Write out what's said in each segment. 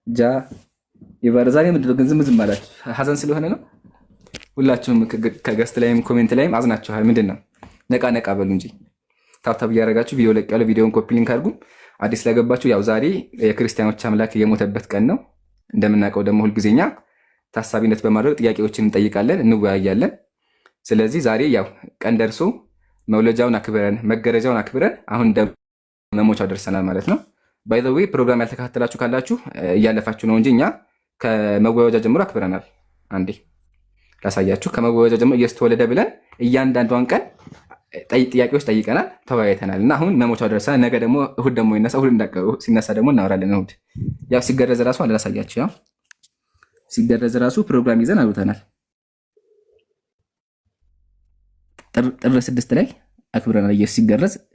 ጃ ይባረ ዛሬ ምንድነው ግን ዝም አላችሁ? ሀዘን ስለሆነ ነው? ሁላችሁም ከገስት ላይም ኮሜንት ላይም አዝናችኋል። ምንድነው? ነቃ ነቃ በሉ እንጂ ታብታብ እያደረጋችሁ ቪዲዮ ለቅ ያለው ቪዲዮን ኮፒ ሊንክ አድርጉ። አዲስ ለገባችሁ ያው ዛሬ የክርስቲያኖች አምላክ የሞተበት ቀን ነው። እንደምናውቀው ደግሞ ሁልጊዜኛ ታሳቢነት በማድረግ ጥያቄዎችን እንጠይቃለን፣ እንወያያለን። ስለዚህ ዛሬ ያው ቀን ደርሶ መውለጃውን አክብረን መገረጃውን አክብረን አሁን መሞቻው ደርሰናል ማለት ነው። ባይ ዘ ዌይ ፕሮግራም ያልተከታተላችሁ ካላችሁ እያለፋችሁ ነው እንጂ እኛ ከመወለጃ ጀምሮ አክብረናል። አንዴ ላሳያችሁ። ከመወለጃ ጀምሮ እየተወለደ ብለን እያንዳንዷን ቀን ጥያቄዎች ጠይቀናል፣ ተወያይተናል እና አሁን መሞቻው ደርሰናል። ነገ ደግሞ እሁድ ደግሞ ይነሳ። እሁድ እንዳቀሩ ሲነሳ ደግሞ እናወራለን። እሁድ ያው ሲገረዝ ራሱ አላሳያችሁ። ያው ሲገረዝ ራሱ ፕሮግራም ይዘን አሉተናል። ጥር 6 ላይ አክብረናል። ኢየሱስ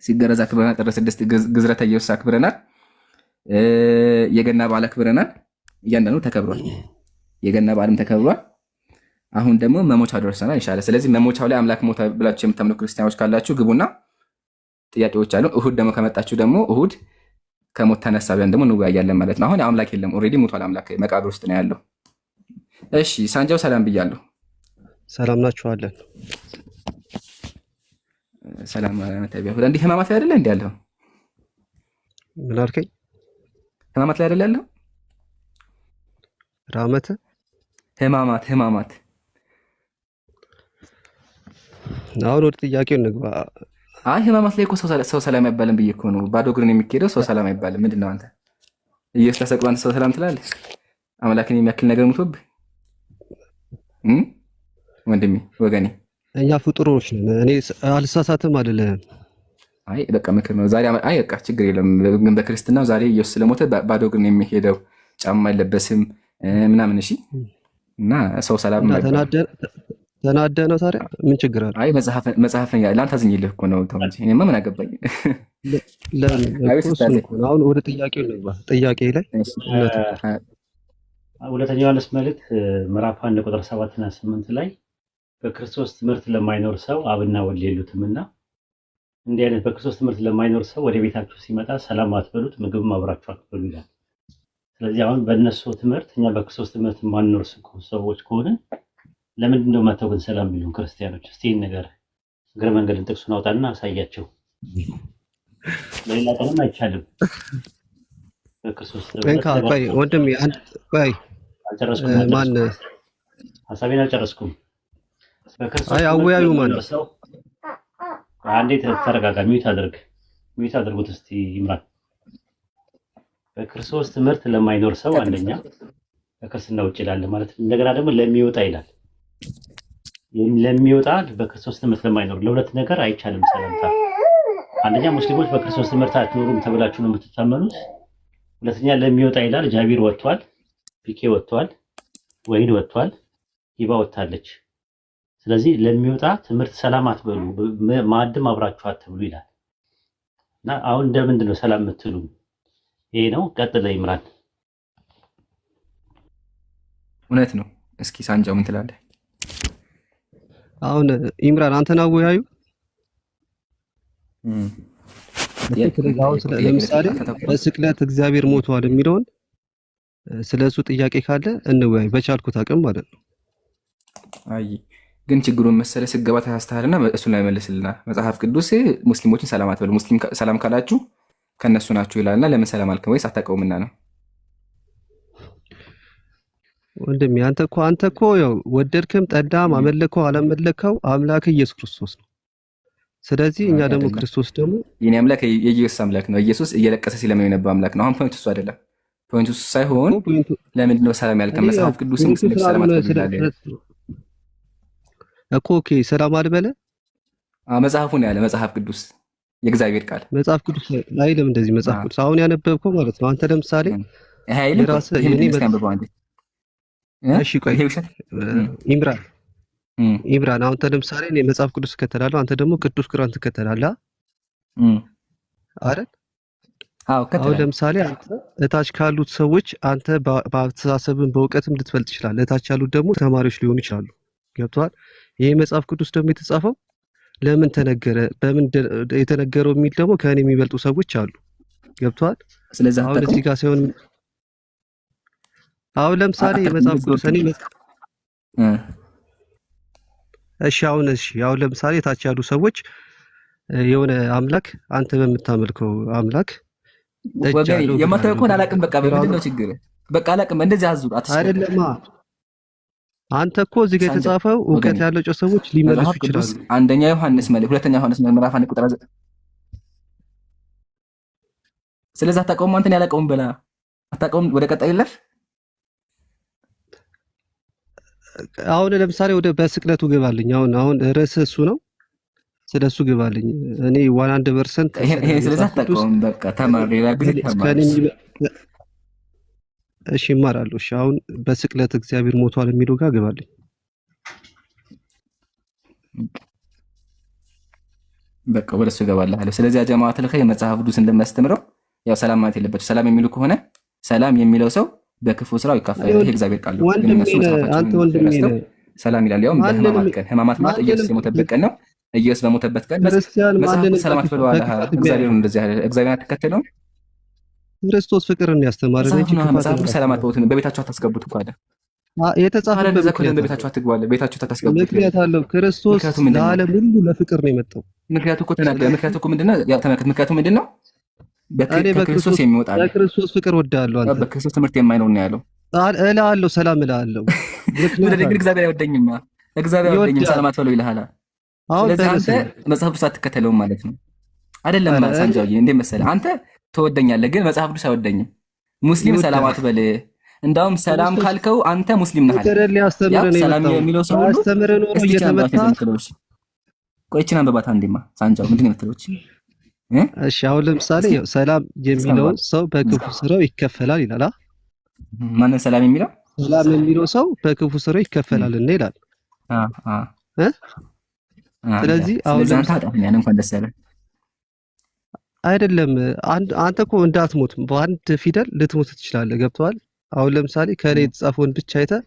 ሲገረዝ አክብረናል። ጥር 6 ግዝረተ ኢየሱስ አክብረናል። የገና በዓል አክብረናል። እያንዳንዱ ተከብሯል። የገና በዓልም ተከብሯል። አሁን ደግሞ መሞቻው ደርሰናል ኢንሻአላህ። ስለዚህ መሞቻው ላይ አምላክ ሞተ ብላችሁ የምታምኑ ክርስቲያኖች ካላችሁ ግቡና ጥያቄዎች አሉ። እሁድ ደግሞ ከመጣችሁ ደግሞ እሁድ ከሞት ተነሳ ብለን ደግሞ እንወያያለን ማለት ነው። አሁን አምላክ የለም፣ ኦልሬዲ ሞቷል። አምላክ መቃብር ውስጥ ነው ያለው። እሺ ሳንጃው ሰላም ብያለሁ። ሰላም ናችኋለን። ሰላም መተቢያ ሁላ እንዲህ ህማማት ላይ አይደለ እንዴ ያለው? ምን አልከኝ? ህማማት ላይ አይደለ ያለው? ራመተ ህማማት አሁን ወደ ጥያቄው እንግባ። አይ ህማማት ላይ እኮ ሰው ሰላም አይባልም ብዬ እኮ ነው። ባዶ እግርን የሚኬደው ሰው ሰላም አይባልም። ምንድነው አንተ ኢየሱስ ተሰቅሎ አንተ ሰው ሰላም ትላለህ? አምላክን የሚያክል ነገር ሙቶብህ ወንድሜ ወገኔ፣ እኛ ፍጡሮች ነን። እኔ አልሳሳትም አይደለም። አይ በቃ ምክር ነው ዛሬ። አይ በቃ ችግር የለም። ግን በክርስትናው ዛሬ ኢየሱስ ስለሞተ ባዶ እግርን የሚሄደው ጫማ አይለበስም ምናምን። እሺ እና ሰው ሰላም ተናደ ነው ታዲያ ምን ችግር አለ? አይ መጽሐፍን ለአንተ አዝኜልህ እኮ ነው። ተው እንጂ እኔማ ምን አገባኝ። አሁን ወደ ጥያቄው እንግባ። ጥያቄ ላይ ሁለተኛ ዮሐንስ መልእክት ምዕራፍ 1 ቁጥር 7 እና 8 ላይ በክርስቶስ ትምህርት ለማይኖር ሰው አብና ወልድ የሉትምና እንዲህ አይነት በክርስቶስ ትምህርት ለማይኖር ሰው ወደ ቤታችሁ ሲመጣ ሰላም አትበሉት፣ ምግብም አብራችሁ አትበሉ ይላል። ስለዚህ አሁን በእነሱ ትምህርት እኛ በክርስቶስ ትምህርት ማንኖር ሰዎች ከሆነ ለምንድን ነው መተው ግን ሰላም ቢሉን ክርስቲያኖች? እስቲ ይህን ነገር እግረ መንገድን ጥቅሱን አውጣና አሳያቸው። ለሌላ ቀንም አይቻልም። በክርስቶስ ወንድሜ ሀሳቤን አልጨረስኩም። አይ አወያዩ ማለት ሰው አንዴ ተረጋጋ። ሚዩት አድርጉት እስቲ ይምራል። በክርስቶስ ትምህርት ለማይኖር ሰው አንደኛ በክርስትና ውጭ ይላል ማለት ነው። እንደገና ደግሞ ለሚወጣ ይላል። ለሚወጣ በክርስቶስ ትምህርት ለማይኖር ለሁለት ነገር አይቻልም ሰላምታ። አንደኛ ሙስሊሞች በክርስቶስ ትምህርት አትኖሩም ተብላችሁ ነው የምትታመኑት። ሁለተኛ ለሚወጣ ይላል። ጃቢር ወጥቷል፣ ፒኬ ወጥቷል፣ ወሂድ ወጥቷል፣ ሂባ ወጥታለች። ስለዚህ ለሚወጣ ትምህርት ሰላም አትበሉ፣ ማዕድም አብራችሁ አትብሉ ይላል እና አሁን እንደምንድን ነው ሰላም የምትሉ? ይሄ ነው። ቀጥለ ይምራል። እውነት ነው። እስኪ ሳንጃው ምን ትላለህ? አሁን ኢምራን አንተን አወያዩ። ለምሳሌ በስቅለት እግዚአብሔር ሞቷል የሚለውን ስለሱ ጥያቄ ካለ እንወያይ፣ በቻልኩት አቅም ማለት ነው። አይ ግን ችግሩን መሰለ ስገባ ተሳስተሃልና እሱን ላይ መልስልና መጽሐፍ ቅዱስ ሙስሊሞችን ሰላም አትበሉ፣ ሙስሊም ሰላም ካላችሁ ከነሱ ናችሁ ይላልና ለምን ሰላም አልከም? ወይስ አታውቀውምና ነው? ወንድሜ አንተ እኮ ያው ወደድክም ጠላም አመለከው አላመለከው አምላክ ኢየሱስ ክርስቶስ ነው። ስለዚህ እኛ ደግሞ ክርስቶስ ደግሞ የኔ አምላክ የኢየሱስ አምላክ ነው። ኢየሱስ እየለቀሰ ሲለምን የነበረ አምላክ ነው። አሁን ፖይንቱ እሱ አይደለም። ፖይንቱ እሱ ሳይሆን ለምንድን ነው ሰላም ያልከም? መጽሐፍ ቅዱስም ሰላም አትበሉ እኮ። ኦኬ ሰላም አልበለ መጽሐፉን ያለ መጽሐፍ ቅዱስ የእግዚአብሔር ቃል መጽሐፍ ቅዱስ አይልም እንደዚህ። መጽሐፍ ቅዱስ አሁን ያነበብከው ማለት ነው። አንተ ለምሳሌ ይሄ አይልም እሺ ቆይ ኢምራን አሁን ለምሳሌ እኔ መጽሐፍ ቅዱስ እከተላለሁ፣ አንተ ደግሞ ቅዱስ ቁርአን ትከተላለህ አይደል? አሁን ለምሳሌ አንተ እታች ካሉት ሰዎች አንተ በአስተሳሰብን በእውቀትም ልትፈልጥ ይችላል። እታች ያሉት ደግሞ ተማሪዎች ሊሆኑ ይችላሉ። ገብቷል? ይሄ መጽሐፍ ቅዱስ ደግሞ የተጻፈው ለምን ተነገረ፣ በምን የተነገረው የሚል ደግሞ ከእኔ የሚበልጡ ሰዎች አሉ። ገብቷል? ስለዚህ አሁን እዚህ ጋር ሳይሆን አሁን ለምሳሌ የመጽሐፍ ቅዱስ አሁን ለምሳሌ ታች ያሉ ሰዎች የሆነ አምላክ አንተ በምታመልከው አምላክ ወገኔ የማታውቀውን አላውቅም። በቃ ምንድን ነው ችግር? በቃ አላውቅም። እንደዚህ አዙር አይደለም። አንተ እኮ እዚህ ጋር የተጻፈው እውቀት ያላቸው ሰዎች ሊመልሱ ይችላሉ። አንደኛ ዮሐንስ መልእክት፣ ሁለተኛ ዮሐንስ ምዕራፍ 1 ቁጥር 9። ስለዚህ አታውቀውም። አንተን ያላውቀውም በላ አታውቀውም። ወደ ቀጣይ ይለፍ። አሁን ለምሳሌ ወደ በስቅለቱ ግባልኝ። አሁን ርዕስ እሱ ነው። ስለሱ ግባልኝ። እኔ 100% ይሄ ስለዚህ አታውቀውም። በቃ ተማር፣ ሌላ ጊዜ ተማር። እሺ እማራለሁ። እሺ አሁን በስቅለት እግዚአብሔር ሞቷል የሚለው ጋር ግባልኝ። በቃ ወደሱ ገባለሁ። ስለዚህ ጀማዓት ለኸ የመጽሐፍ ቅዱስ እንደሚያስተምረው ያው ሰላም ማለት የለበትም። ሰላም የሚሉ ከሆነ ሰላም የሚለው ሰው በክፉ ስራው ይካፈላል። ይሄ እግዚአብሔር ቃል ነው። አንተ ወንድሜ ነህ። ሰላም ይላል። ያው በህማማት ቀን፣ ህማማት ማለት ኢየሱስ የሞተበት ቀን ነው። ኢየሱስ በሞተበት ቀን ሰላም አትበሉ አለ እግዚአብሔር። እንደዚህ ያለ እግዚአብሔር አትከተለው። ክርስቶስ ፍቅርን ያስተማረን እንጂ መጽሐፍ ሰላም አትበሉት፣ በቤታችሁ አታስገቡት እኮ አለ። የተጻፈበት በቤታችሁ አትግቡ አለ። ቤታችሁ ታስገቡት። ምክንያት አለው። ክርስቶስ ለዓለም ሁሉ ለፍቅር ነው የመጣው። ምክንያቱ እኮ ተናገረ። ምክንያቱ እኮ ምንድነው? ያው ተመልከት። ምክንያቱ ምንድነው? በክርስቶስ የሚወጣ አለ። በክርስቶስ ፍቅር ወዳለሁ። አንተ በክርስቶስ ትምህርት የማይኖር ነው ያለው። እልሃለሁ፣ ሰላም እልሃለሁ። ግን እግዚአብሔር አይወደኝም። እግዚአብሔር አይወደኝም። ሰላም አትበሉ ይልሃል። ስለዚህ አንተ መጽሐፍ ቅዱስ አትከተለውም ማለት ነው አይደለም? ሳንጃውዬ እንዴት መሰለህ? አንተ ትወደኛለህ፣ ግን መጽሐፍ ቅዱስ አይወደኝም። ሙስሊም ሰላም አትበል። እንዳውም ሰላም ካልከው አንተ ሙስሊም ነህ አለ። ሰላም የሚለው ሰው ሁሉ ቆይችን አንበባት አንዴማ። ሳንጃው ምንድን ነው የምትለው? እሺ አሁን ለምሳሌ ሰላም የሚለው ሰው በክፉ ስራው ይከፈላል ይላል። ማንን ሰላም የሚለው? ሰላም የሚለው ሰው በክፉ ስራው ይከፈላል እና ይላል። ስለዚህ አሁን ለምሳሌ እንኳን ደስ ያለህ አይደለም። አንተ እኮ እንዳትሞት በአንድ ፊደል ልትሞት ትችላለህ። ገብቶሃል? አሁን ለምሳሌ ከላይ የተጻፈውን ብቻ አይተህ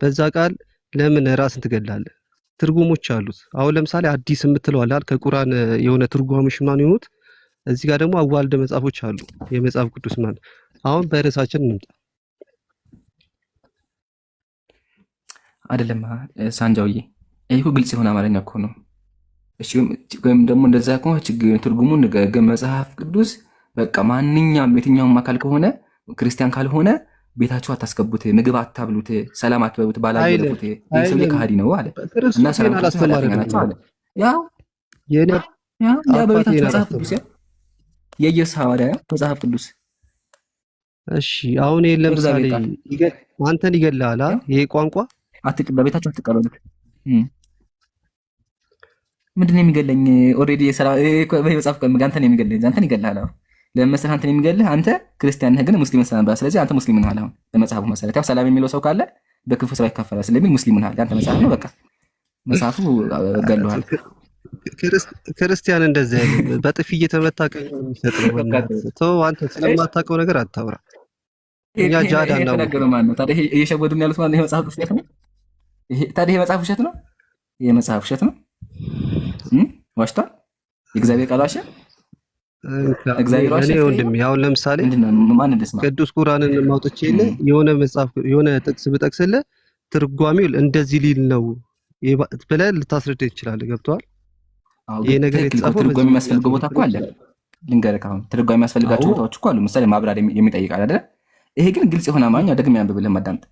በዛ ቃል ለምን ራስን ትገላለህ? ትርጉሞች አሉት። አሁን ለምሳሌ አዲስ የምትለው አለ ከቁርአን የሆነ ትርጓሜዎች ማን ይሆኑት። እዚህ ጋር ደግሞ አዋልደ መጽሐፎች አሉ የመጽሐፍ ቅዱስ ማን። አሁን በርዕሳችን እንምጣ። አይደለም ሳንጃውዬ፣ ይሄ እኮ ግልጽ የሆነ አማርኛ እኮ ነው። እሺ ወይም ደግሞ እንደዛ ከሆነ ችግር ትርጉሙን ንገረኝ። መጽሐፍ ቅዱስ በቃ ማንኛውም የትኛውም አካል ከሆነ ክርስቲያን ካልሆነ ቤታችሁ አታስገቡት፣ ምግብ አታብሉት፣ ሰላም አትበሉት፣ ባላየሉት ይሄ ሰው ከሃዲ ነው አለ እና ሰላም አላስተማረናቸው አለ። ያው በቤታችሁ መጽሐፍ ቅዱስ የኢየሱስ ሐዋርያ መጽሐፍ ቅዱስ። እሺ አሁን ይሄ ለምሳሌ አንተን ይገላል ይሄ ቋንቋ በቤታችሁ አትቀበሉት። ምንድን ነው የሚገለኝ? ኦልሬዲ መጽሐፍ አንተን የሚገለኝ አንተን ይገላል። ለምሳሌ አንተን የሚገልህ አንተ ክርስቲያን ነህ፣ ግን ሙስሊም ሰላም ባለ። ስለዚህ አንተ ሙስሊም ነህ አለ። አሁን በመጽሐፉ መሰረት ያው ሰላም የሚለው ሰው ካለ በክፉ ስራ ይካፈላል ስለሚል ሙስሊም ነህ አለ። አንተ መጽሐፍ ነው በቃ መጽሐፉ ገለዋል። ክርስቲያን እንደዚህ አይደለም። በጥፊ እየተመታ ቀኝ የሚሰጥ ነው። ተው አንተ ስለማታውቀው ነገር አታውራ። እኛ ጃዳ ነው ተናገረው ማለት ነው። ታዲያ እየሸወዱን ያሉት ማለት ነው። ይሄ መጽሐፍ ውሸት ነው። ታዲያ ይሄ መጽሐፍ ውሸት ነው። ይሄ መጽሐፍ ውሸት ነው። ዋሽቷል። የእግዚአብሔር ቃል ዋሸ። እግዚአብሔር ዋሸ። ወንድሜ አሁን ለምሳሌ ቅዱስ ቁርአንን ማውጥቼልህ የሆነ መጽሐፍ የሆነ ጥቅስ ብጠቅስልህ ትርጓሜው እንደዚህ ሊል ነው ብለህ ልታስረዳ ትችላለህ። ገብቶሃል? ይሄ ነገር የተጻፈው ትርጓሜ የሚያስፈልገው ቦታ እኮ አለ። ልንገርህ፣ አሁን ትርጓሜ የሚያስፈልጋቸው ቦታዎች እኮ አሉ። ምሳሌ ማብራሪያ የሚጠይቅ አይደል? ይሄ ግን ግልጽ የሆነ አማርኛ ደግሜ አንብብልህ ማዳምጥ።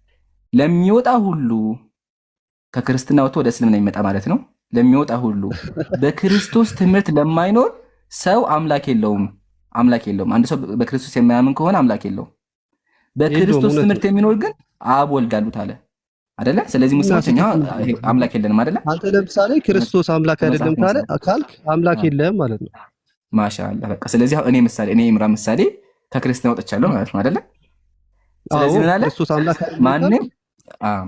ለሚወጣ ሁሉ ከክርስትና ወጥቶ ወደ እስልምና የሚመጣ ማለት ነው። ለሚወጣ ሁሉ በክርስቶስ ትምህርት ለማይኖር ሰው አምላክ የለውም። አምላክ የለውም። አንድ ሰው በክርስቶስ የማያምን ከሆነ አምላክ የለውም። በክርስቶስ ትምህርት የሚኖር ግን አብ ወልድ አሉት አለ አይደለ? ስለዚህ ሙስሊሞች እኛ አምላክ የለንም አይደለ? አንተ ለምሳሌ ክርስቶስ አምላክ አይደለም ካልክ አምላክ የለም ማለት ነው። ማሻአላህ በቃ ስለዚህ እኔ ኢምራን ምሳሌ ከክርስትና ወጥቻለሁ ማለት ነው አይደለ? ስለዚህ ምን አለ? ክርስቶስ አምላክ ማንም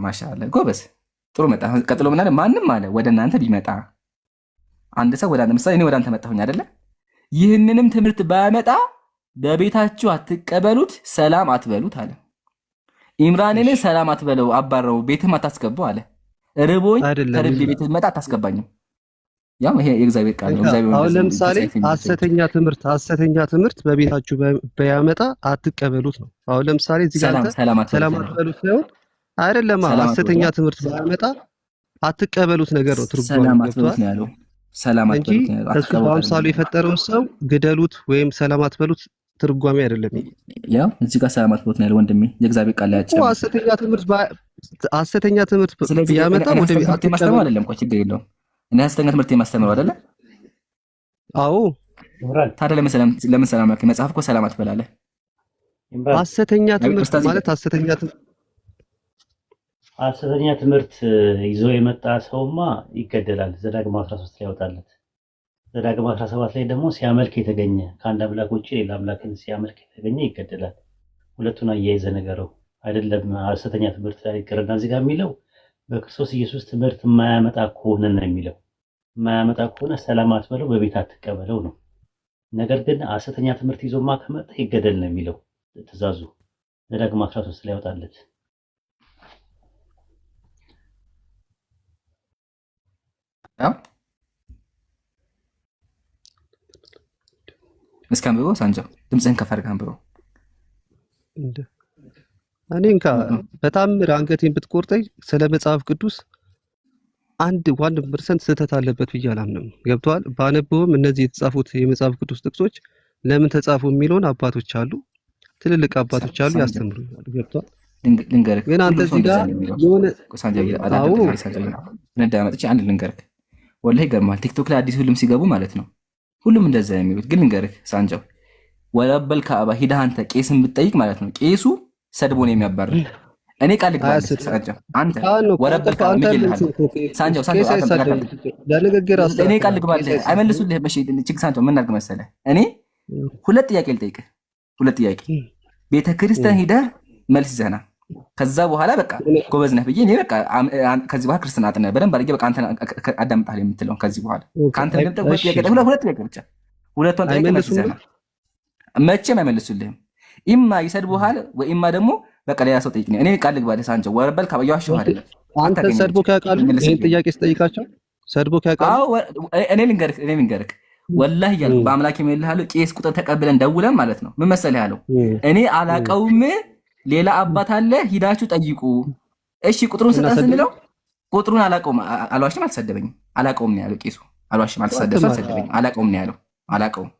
ማሻአላህ ጎበዝ ጥሩ መጣ። ቀጥሎ ምን አለ? ማንም አለ ወደ እናንተ ቢመጣ አንድ ሰው ወደ አንተ ምሳሌ እኔ ወደ አንተ መጣሁኝ አይደለ? ይህንንም ትምህርት ባያመጣ በቤታችሁ አትቀበሉት፣ ሰላም አትበሉት አለ። ኢምራንን ሰላም አትበለው፣ አባረው፣ ቤትም አታስገባው አለ። ርቦኝ ተርቤ ቤት መጣ አታስገባኝም። ያው ይሄ የእግዚአብሔር ቃል ነው። እግዚአብሔር አሁን ለምሳሌ ሐሰተኛ ትምህርት በቤታችሁ በያመጣ አትቀበሉት ነው። አሁን ለምሳሌ እዚህ ጋር ሰላም አትበሉት ነው አይደለም። ሐሰተኛ ትምህርት በያመጣ አትቀበሉት ነገር ነው ትርጉሙ። ሰላም አትበሉት ነው ያለው። ሰላም አትበሉት ነው ያለው። እሱ በአምሳሉ የፈጠረው ሰው ግደሉት ወይም ሰላም አትበሉት ትርጓሜ አይደለም። ያው እዚህ ጋር ሰላም አትበሉት ነው ያለው ወንድሜ። የእግዚአብሔር ቃል ላይ ያጨው ሐሰተኛ ትምህርት በያመጣ ወደ ቤት ማስተማር አይደለም እኮ ችግር የለውም። እና ሐሰተኛ ትምህርት የማስተምረው አይደለ? አዎ። ታዲያ ለምን ሰላም አልክ? መጽሐፍ እኮ ሰላም አትበላለህ። ሐሰተኛ ትምህርት ማለት ሐሰተኛ ትምህርት ይዞ የመጣ ሰውማ ይገደላል። ዘዳግም 13 ላይ ያወጣለት። ዘዳግም 17 ላይ ደግሞ ሲያመልክ የተገኘ ከአንድ አምላክ ውጪ ሌላ አምላክን ሲያመልክ የተገኘ ይገደላል። ሁለቱን አያይዘ ነገረው አይደለም። ሐሰተኛ ትምህርት ላይ ይቀርና እዚህ ጋር የሚለው በክርስቶስ ኢየሱስ ትምህርት የማያመጣ ከሆነ ነው የሚለው። የማያመጣ ከሆነ ሰላም አትበለው፣ በቤት አትቀበለው ነው። ነገር ግን ሐሰተኛ ትምህርት ይዞማ ከመጣ ይገደል ነው የሚለው ትእዛዙ። ዘዳግም 13 ላይ ያወጣለት። እስኪ አንብበው ሳንጃው፣ ድምፅህን ከፍ አድርገህ አንብበው። እኔ እንካ በጣም አንገቴን ብትቆርጠኝ ስለ መጽሐፍ ቅዱስ 1% ስህተት አለበት ብዬ አላምንም። ገብቶሃል? ባነበውም እነዚህ የተጻፉት የመጽሐፍ ቅዱስ ጥቅሶች ለምን ተጻፉ የሚለውን አባቶች አሉ፣ ትልልቅ አባቶች አሉ፣ ያስተምሩኛል። ገብቶሃል? ልንገርህ ግን አንተ እዚህ ጋር የሆነ አንድ ልንገርህ፣ ወላሂ ይገርማል። ቲክቶክ ላይ አዲስ ሁሉም ሲገቡ ማለት ነው ሁሉም እንደዛ የሚሉት። ግን ልንገርህ ሳንጃው፣ ወረበል ካዕባ ሂደህ አንተ ቄስን ብትጠይቅ ማለት ነው ቄሱ ሰድቦ ነው የሚያባርር። እኔ ቃል ልግባልህ ሳንጃው፣ አንተ ወረበል ካዕባ ምይልሃል ሳንጃው እኔ ቃል ልግባልህ አይመልሱልህም። እሺ ችግር ሳንጃው ምን አድርግ መሰለህ፣ እኔ ሁለት ጥያቄ ልጠይቅህ፣ ሁለት ጥያቄ ቤተ ክርስቲያን ሂደህ መልስ ይዘህና ከዛ በኋላ በቃ ጎበዝ ነህ ብዬ እኔ በቃ ከዚህ በኋላ ክርስትና አጥና በደንብ አድርጌ በቃ አንተ አዳምጣለሁ የምትለው ከዚህ በኋላ ከአንተ ለምጠቅ ሁለት ጥያቄ ብቻ ሁለቷን ጥያቄ መልስ ይዘህና መቼም አይመልሱልህም። ኢማ ይሰድቡሃል ወይ ኢማ ደግሞ በቃ ሌላ ሰው ጠይቅ። እኔ ቃል ልግባልህ ሳንጃው ወረበል ካዕባ ያዋሽው አይደለም። አንተ ሰድቦ ካቃሉ ይሄን ጥያቄ ስጠይቃቸው ሰድቦ ካቃሉ አዎ እኔ ልንገርህ ወላሂ እያልኩ በአምላክ የምልሃለሁ ቄስ ቁጥር ተቀብለን ደውለን ማለት ነው ምን መሰለህ ያለው እኔ አላቀውም ሌላ አባት አለ ሂዳችሁ ጠይቁ። እሺ ቁጥሩን ስጠን ስንለው ቁጥሩን አላቀውም አልዋሽም አልሰደበኝም አላቀውም ነው ያለው ቄሱ። አልዋሽም አልሰደበኝም አላቀውም ነው ያለው። አላቀውም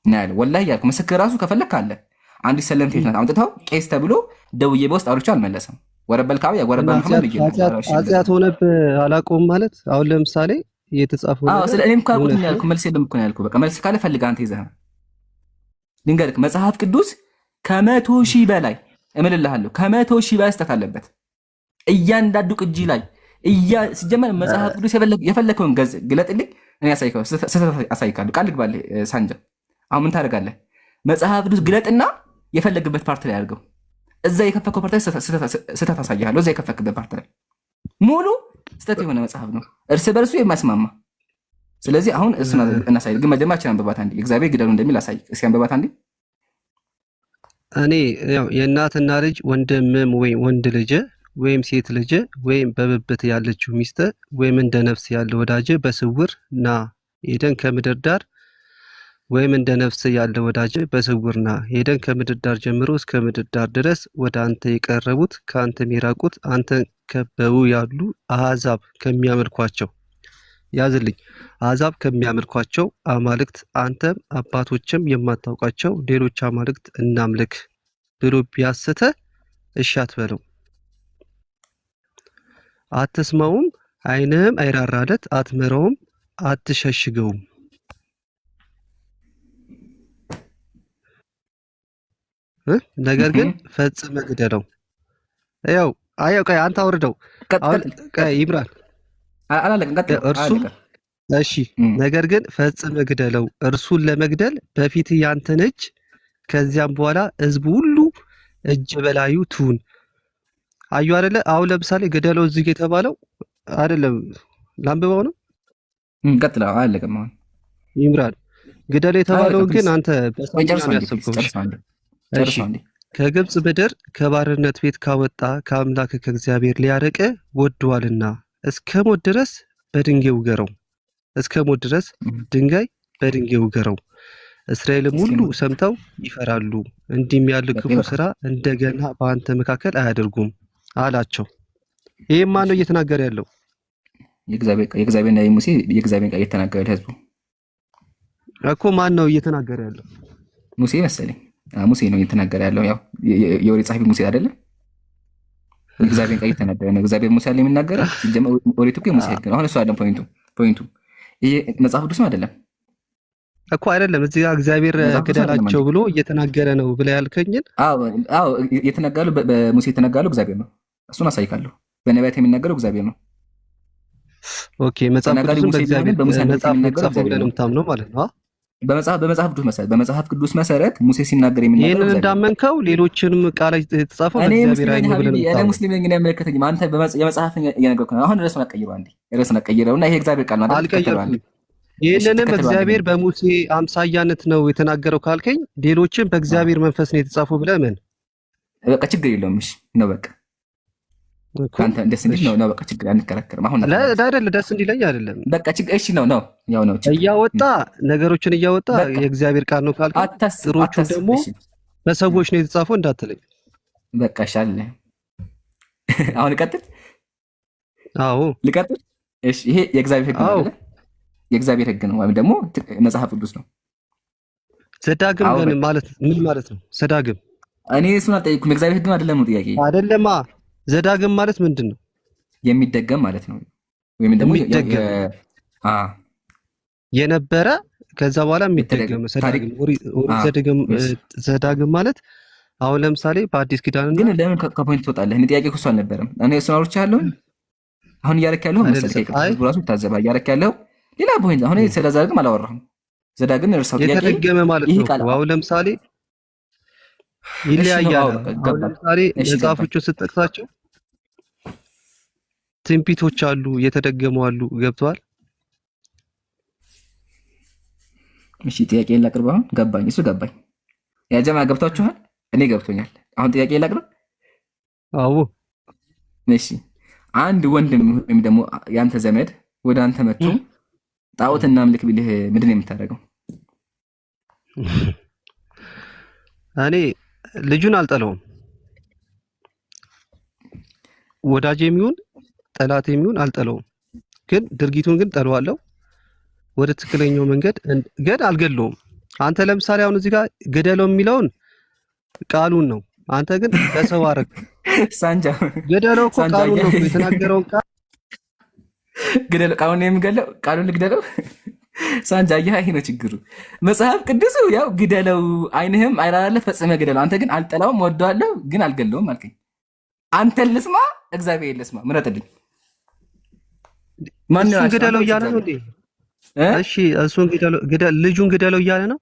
ነው ያለው ወላሂ እያልኩ ምስክር ራሱ ከፈለክ አለ አንዲት ሰለምቴ ናት አምጥተው ቄስ ተብሎ ደውዬ በውስጥ አውርቼው አልመለሰም። ወረበል ካዕባ ወረበል መሐመድ ይገኛል። አጽያት ሆነብህ አላቀውም ማለት አሁን ለምሳሌ የተጻፈው አዎ ስለ እኔም ካልኩት ነው ያልኩ መልስ የለም እኮ ነው ያልኩ። በቃ መልስ ካለ ፈልግ አንተ ይዘህ ልንገርህ መጽሐፍ ቅዱስ 100,000 በላይ እምልልሃለሁ 100,000 በላይ ስህተት አለበት እያንዳንዱ ቅጂ ላይ ሲጀመር መጽሐፍ ቅዱስ የፈለከውን ገጽ ግለጥልኝ እኔ አሳይካለሁ። ቃል ልግባልህ ሳንጃ አሁን ምን ታደርጋለህ? መጽሐፍ ቅዱስ ግለጥና የፈለግበት ፓርት ላይ አድርገው እዛ የከፈከው ፓርት ላይ ስህተት አሳይሃለሁ። እዛ የከፈክበት ፓርት ላይ ሙሉ ስህተት የሆነ መጽሐፍ ነው እርስ በርሱ የማይስማማ። ስለዚህ አሁን እሱን እናሳይ። ግን መጀመሪያ አንብባት አንዴ እግዚአብሔር ግደሉ እንደሚል አሳይ። እስኪ አንብባት አንዴ። እኔ ያው የእናትና ልጅ ወንድምም ወይም ወንድ ልጅ ወይም ሴት ልጅ ወይም በብብት ያለችው ሚስት ወይም እንደ ነፍስ ያለ ወዳጅ በስውር ና ሄደን ከምድር ዳር ወይም እንደ ነፍስ ያለ ወዳጅ በስውር ና ሄደን ከምድር ዳር ጀምሮ እስከ ምድር ዳር ድረስ ወደ አንተ የቀረቡት ከአንተ የሚራቁት አንተን ከበው ያሉ አሕዛብ ከሚያመልኳቸው ያዝልኝ አሕዛብ ከሚያመልኳቸው አማልክት አንተም አባቶችም የማታውቃቸው ሌሎች አማልክት እናምልክ ብሎ ቢያስተ እሺ አትበለው፣ አትስማውም፣ ዓይንህም አይራራለት፣ አትምረውም፣ አትሸሽገውም። ነገር ግን ፈጽመህ ግደለው። ያው ቆይ አንተ አውርደው ይብራል እርሱ እሺ። ነገር ግን ፈጽመህ ግደለው። እርሱን ለመግደል በፊት ያንተን እጅ ከዚያም በኋላ ሕዝቡ ሁሉ እጅ በላዩ ትሁን። አዩ አይደለ? አሁን ለምሳሌ ግደለው እዚህ የተባለው አይደለም ላንብበው ነው። ቀጥለው አለቀም። አሁን ይምራል ግደለው የተባለው ግን አንተ በሳምንት ያሰብከው ከግብጽ ምድር ከባርነት ቤት ካወጣ ከአምላክ ከእግዚአብሔር ሊያርቅ ወዷልና እስከ ሞት ድረስ በድንጋይ ውገረው። እስከ ሞት ድረስ ድንጋይ በድንጋይ ውገረው፣ እስራኤልም ሁሉ ሰምተው ይፈራሉ፣ እንዲህም ያለ ክፉ ስራ እንደገና በአንተ መካከል አያደርጉም አላቸው። ይሄ ማን ነው እየተናገረ ያለው? የእግዚአብሔርና የሙሴ የእግዚአብሔር ቃል እየተናገረ ህዝቡ እኮ ማን ነው እየተናገረ ያለው? ሙሴ መሰለኝ። ሙሴ ነው እየተናገረ ያለው። ያው የኦሪት ጸሐፊ ሙሴ አይደለ? እግዚአብሔር ቃል እየተናገረ ነው። እግዚአብሔር ሙሴ አለ የሚናገረው። ሲጀመር ኦሪት እኮ የሙሴ ህግ ነው። አሁን እሱ አይደለም ፖይንቱ ይሄ መጽሐፍ ቅዱስ ነው አይደለም እኮ አይደለም። እዚህ ጋር እግዚአብሔር ግደላቸው ብሎ እየተናገረ ነው ብለህ ያልከኝን። አዎ እየተናገረው በሙሴ የተናገረው እግዚአብሔር ነው። እሱን አሳይካለሁ። በነቢያት የሚናገረው እግዚአብሔር ነው። ኦኬ መጽሐፍ ቅዱስን በእግዚአብሔር መጽሐፍ የተጻፈው ብለን የምታምነው ማለት ነው። በመጽሐፍ ቅዱስ መሰረት ሙሴ ሲናገር የሚናገረው ይሄንን እንዳመንከው ሌሎችንም ቃላት የተጻፈው በእግዚአብሔር አይን ብለን እኔ ሙስሊም ነኝ። አይመለከተኝም። አንተ የመጽሐፍ እየነገርኩህ ነው። አሁን ርዕሱን አቀይረውና ይሄ እግዚአብሔር ቃል ነው። አልቀይረውም። ይሄንንም እግዚአብሔር በሙሴ አምሳያነት ነው የተናገረው ካልከኝ ሌሎችም በእግዚአብሔር መንፈስ ነው የተጻፈው ብለህ ምን በቃ ችግር የለውም። እሺ ነው በቃ አንተ ደስ እንዲል ነው በቃ ችግር አንከራከርም። አሁን አይደለ ደስ እንዲለኝ አይደለም በቃ ችግር እሺ ነው ያው ነው እያወጣ ነገሮችን እያወጣ የእግዚአብሔር ቃል ነው ካልከኝ ጥሮቹ ደግሞ በሰዎች ነው የተጻፈው እንዳትለኝ በቃ ሻለ። አሁን ልቀጥል? አዎ ልቀጥል። እሺ ይሄ የእግዚአብሔር ህግ ነው አይደል? የእግዚአብሔር ህግ ነው ወይም ደግሞ መጽሐፍ ቅዱስ ነው። ዘዳግም ግን ማለት ምን ማለት ነው? ዘዳግም እኔ እሱን አልጠየኩም። የእግዚአብሔር ህግ አይደለም ነው ጥያቄ። አይደለማ። ዘዳግም ማለት ምንድን ነው? የሚደገም ማለት ነው ወይም ደግሞ የነበረ ከዛ በኋላ የሚደገም ዘዳግም ማለት አሁን ለምሳሌ በአዲስ ኪዳን ግን ለምን ከፖይንት ትወጣለህ? እኔ ጥያቄ እኮ አልነበረም። እኔ እሱን አውርቻለሁ። አሁን እያደረክ ያለው መሰለኝ ከቅዱስ ራሱ ታዘባ እያደረክ ያለው ሌላ ፖይንት። አሁን ስለ ዘዳግም አላወራሁም። ዘዳግም እርሳው ጥያቄ የተደገመ ማለት ነው። አሁን ለምሳሌ ይለያያል። አሁን ለምሳሌ መጽሐፎቹን ስትጠቅሳቸው ትንቢቶች አሉ፣ የተደገሙ አሉ። ገብቷል? እሺ ጥያቄ ላቅርብ። አሁን ገባኝ፣ እሱ ገባኝ። ያ ጀማ ገብታችኋል? እኔ ገብቶኛል። አሁን ጥያቄ ላቅርብ። አዎ እሺ አንድ ወንድም ወይም ደግሞ ያንተ ዘመድ ወደ አንተ መጥቶ ጣዖት እናምልክ ቢልህ ምንድን ነው የምታደርገው? እኔ ልጁን አልጠለውም። ወዳጅ የሚሆን ጠላት የሚሆን አልጠለውም። ግን ድርጊቱን ግን ጠለዋለሁ። ወደ ትክክለኛው መንገድ ግን አልገለውም። አንተ ለምሳሌ አሁን እዚህ ጋር ገደለው የሚለውን ቃሉን ነው። አንተ ግን በሰው አረግ ሳንጃ ገደለው እኮ ቃሉን ነው የተናገረው። ገደለው ቃሉን የሚገለው ቃሉን ልግደለው ሳንጃ። ይሄ ነው ችግሩ። መጽሐፍ ቅዱሱ ያው ግደለው፣ ዓይንህም አይራራለህ፣ ፈጽመህ ግደለው። አንተ ግን አልጠላውም፣ ወደዋለሁ፣ ግን አልገለውም አልከኝ። አንተን ልስማ እግዚአብሔር ልስማ? ምረጥልኝ። ማን ነው ግደለው እያለ ነው እንዴ? እሺ እሱን ልጁን ግደለው እያለ ነው።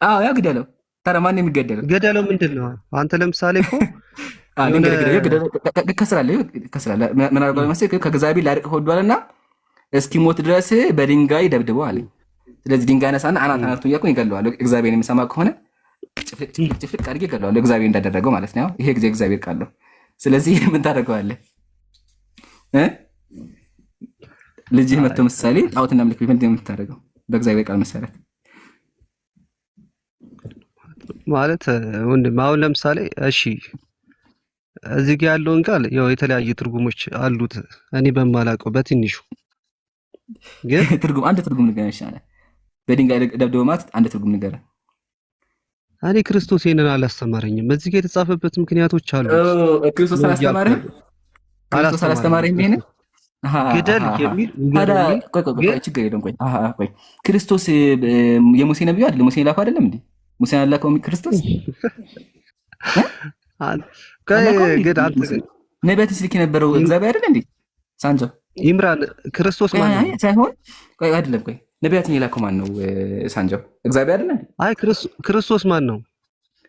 አዎ ያው ግደለው። ታዲያ ማን የሚገደለው? ገደለው ምንድን ነው? አንተ ለምሳሌ እኮ ከስራለ ምን አድርጓል መሰለኝ? ከእግዚአብሔር ላርቅ ወዷልና እስኪሞት ድረስ በድንጋይ ደብድበው አለኝ። ስለዚህ ድንጋይ ነሳና አናት እያልኩኝ ይገለዋለሁ። እግዚአብሔር የሚሰማ ከሆነ ጭፍልቅ አድርጌ ይገለዋለሁ። እግዚአብሔር እንዳደረገው ማለት ነው። ይሄ ጊዜ እግዚአብሔር ቃል ነው። ስለዚህ ምን ታደርገዋለህ? ልጅህ መጥቶ ምሳሌ ጣዖትና ምልክ ምንድን ነው የምታደርገው? በእግዚአብሔር ቃል መሰረት ማለት ወንድም አሁን ለምሳሌ እሺ እዚህ ጋር ያለውን ቃል ያው የተለያዩ ትርጉሞች አሉት። እኔ በማላውቀው በትንሹ ግን አንድ ትርጉም ንገረን ይሻላል። በድንጋይ ደብድበው ማለት አንድ ትርጉም ንገረን። እኔ ክርስቶስ ይሄንን አላስተማረኝም። እዚህ ጋር የተጻፈበት ምክንያቶች አሉ። ክርስቶስ አላስተማረህም? ክርስቶስ አላስተማረህም? ይሄንን ግደል የሚል ቆይ ችግር የለውም። ቆይ ክርስቶስ የሙሴ ነብዩ አይደል? ሙሴ ላከው አይደለም እንዴ? ሙሴ አላከው ክርስቶስ ነቢያት ሲልክ የነበረው እግዚአብሔር አይደል እንዴ? ሳንጆ ኢምራን ክርስቶስ ማን ነው? ሳይሆን ቆይ አይደለም፣ ቆይ ነቢያትን የላከው ማን ነው? ሳንጆ እግዚአብሔር አይደል እንዴ? አይ ክርስቶስ ማን ነው?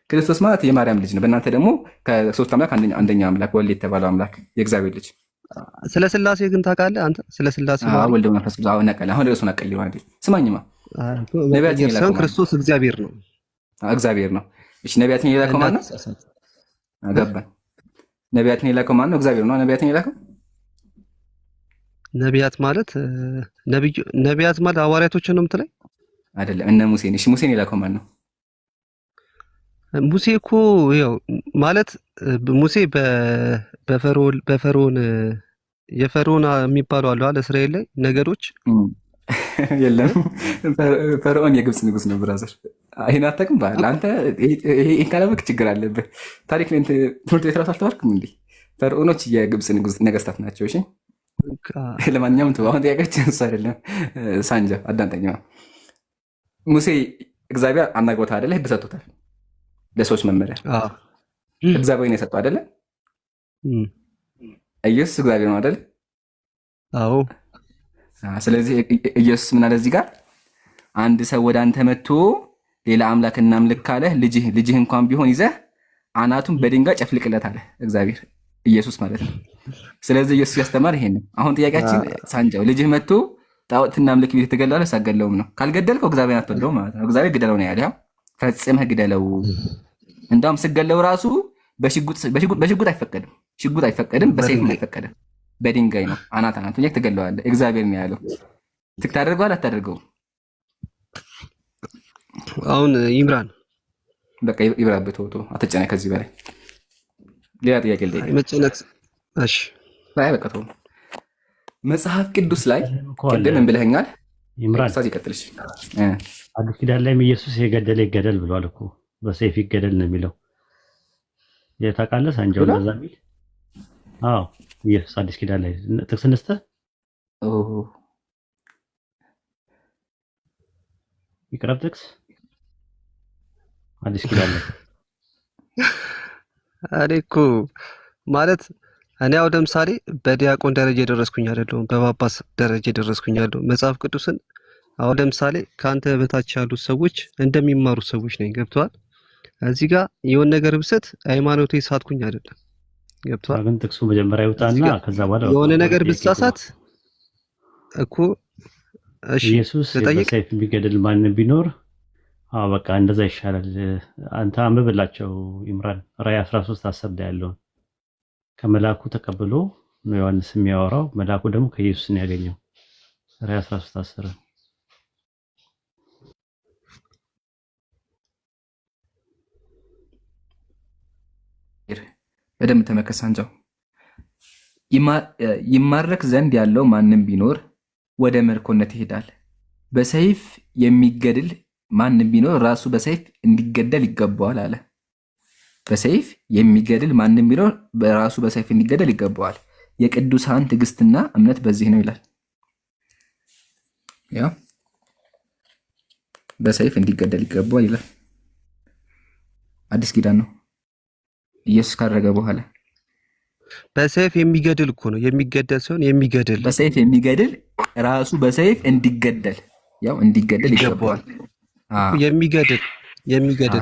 ክርስቶስ ማለት የማርያም ልጅ ነው። በእናንተ ደግሞ ከሶስት አምላክ አንደኛ አምላክ ወልድ የተባለው አምላክ የእግዚአብሔር ልጅ። ስለ ስላሴ ግን ታውቃለህ አንተ? ስለ ስላሴ ማለት ወልድ መንፈስ ቅዱስ አሁን ነቀለ። አሁን ርዕሱን አቀይረው አይደል? ስማኝማ ነቢያትን የላከው ክርስቶስ እግዚአብሔር ነው። እግዚአብሔር ነው። እሺ ነቢያትን የላከው ማን ነው? አገባን። ነቢያትን የላከው ማን ነው? እግዚአብሔር ነው። ነቢያትን የላከው ነቢያት ማለት ነቢያት ማለት ሐዋርያቶችን ነው የምትለኝ? አይደለም እነ ሙሴን። እሺ ሙሴን የላከው ማን ነው? ሙሴ እኮ ያው ማለት ሙሴ በፈርዖን የፈርዖን የሚባለው አሉ አይደል እስራኤል ላይ ነገዶች የለም ፈርዖን የግብፅ ንጉስ ነው ብራዘር። ይሄን አታውቅም? ባህል አንተ ይሄ ካላወቅህ ችግር አለብህ። ታሪክ ላይ ትምህርት ቤት ራሱ አልተማርክም እንዴ? ፈርዖኖች የግብፅ ነገስታት ናቸው። እሺ ለማንኛውም አሁን ጥያቄያችን እሱ አይደለም። ሳንጃ አዳምጠኝ። ሙሴ እግዚአብሔር አናግሮታል አይደለ? ህግ ሰጥቶታል ለሰዎች መመሪያ። እግዚአብሔር ነው የሰጠው አይደለ? ኢየሱስ እግዚአብሔር ነው አይደለ? አዎ። ስለዚህ ኢየሱስ ምን አለ እዚህ ጋር? አንድ ሰው ወደ አንተ መጥቶ ሌላ አምላክ እናምልክ ካለህ ልጅህ እንኳን ቢሆን ይዘህ አናቱን በድንጋይ ጨፍልቅለት አለ እግዚአብሔር፣ ኢየሱስ ማለት ነው። ስለዚህ ኢየሱስ ያስተማር ይሄን ነው። አሁን ጥያቄያችን ሳንጃው ልጅህ መጥቶ ጣዖት እናምልክ ቢል ትገላለህ? ሳገለውም ነው። ካልገደልከው እግዚአብሔር አትወደውም ማለት ነው። እግዚአብሔር ግደለው ነው ያለው። ፈጽመህ ግደለው። እንዳውም ስገለው ራሱ በሽጉጥ አይፈቀድም። ሽጉጥ አይፈቀድም፣ በሰይፍም አይፈቀድም። በድንጋይ ነው አናቱን ትገለዋለህ። እግዚአብሔር ነው ያለው። ታደርገዋለህ አታደርገውም? አሁን ይምራን በቃ ይብራበት ወቶ አትጨነቅ። ከዚህ በላይ ሌላ ጥያቄ ልጠይቅ። መጨነቅ እሺ፣ በቃ ተው። መጽሐፍ ቅዱስ ላይ ቅድም ምን ብለኸኛል? ይምራን ሳዚ ቀጥልሽ። አዲስ ኪዳን ላይም ኢየሱስ የገደለ ይገደል ብሏል እኮ። በሰይፍ ይገደል ነው የሚለው። የታውቃለህ ሳንጃው እንደዛ የሚል? አዎ ኢየሱስ አዲስ ኪዳን ላይ ጥቅስ እንስተ ይቅረብ ጥቅስ አዲስ ኪዳን ላይ እኔ እኮ ማለት እኔ አሁን ለምሳሌ በዲያቆን ደረጃ የደረስኩኝ አይደለሁም፣ በጳጳስ ደረጃ የደረስኩኝ አይደለሁም። መጽሐፍ ቅዱስን አሁን ለምሳሌ ከአንተ በታች ያሉት ሰዎች እንደሚማሩ ሰዎች ነኝ። ገብቶሃል? እዚህ ጋር የሆነ ነገር ብሰት ሃይማኖቴ ሳትኩኝ አይደለም። ገብቶሃል? ግን ጥቅሱ መጀመሪያ ይውጣና ከዛ በኋላ የሆነ ነገር ብትሳሳት እኮ እሺ ኢየሱስ በሰይፍ የሚገድል ማን ቢኖር በቃ እንደዛ ይሻላል። አንተ አንብብላቸው ይምራን ራዕይ 13:10 ላይ ያለውን ከመላኩ ተቀብሎ ነው ዮሐንስ የሚያወራው። መላኩ ደግሞ ከኢየሱስ ነው ያገኘው። ራዕይ 13:10 በደንብ ተመከስ አንጃው። ይማረክ ዘንድ ያለው ማንም ቢኖር ወደ ምርኮነት ይሄዳል። በሰይፍ የሚገድል ማንም ቢኖር ራሱ በሰይፍ እንዲገደል ይገባዋል አለ። በሰይፍ የሚገድል ማንም ቢኖር በራሱ በሰይፍ እንዲገደል ይገባዋል። የቅዱሳን ትዕግስትና እምነት በዚህ ነው ይላል። ያ በሰይፍ እንዲገደል ይገባዋል ይላል። አዲስ ኪዳን ነው። ኢየሱስ ካረገ በኋላ በሰይፍ የሚገድል እኮ ነው የሚገደል ሲሆን የሚገድል በሰይፍ የሚገድል ራሱ በሰይፍ እንዲገደል ያው እንዲገደል ይገባዋል። የሚገድል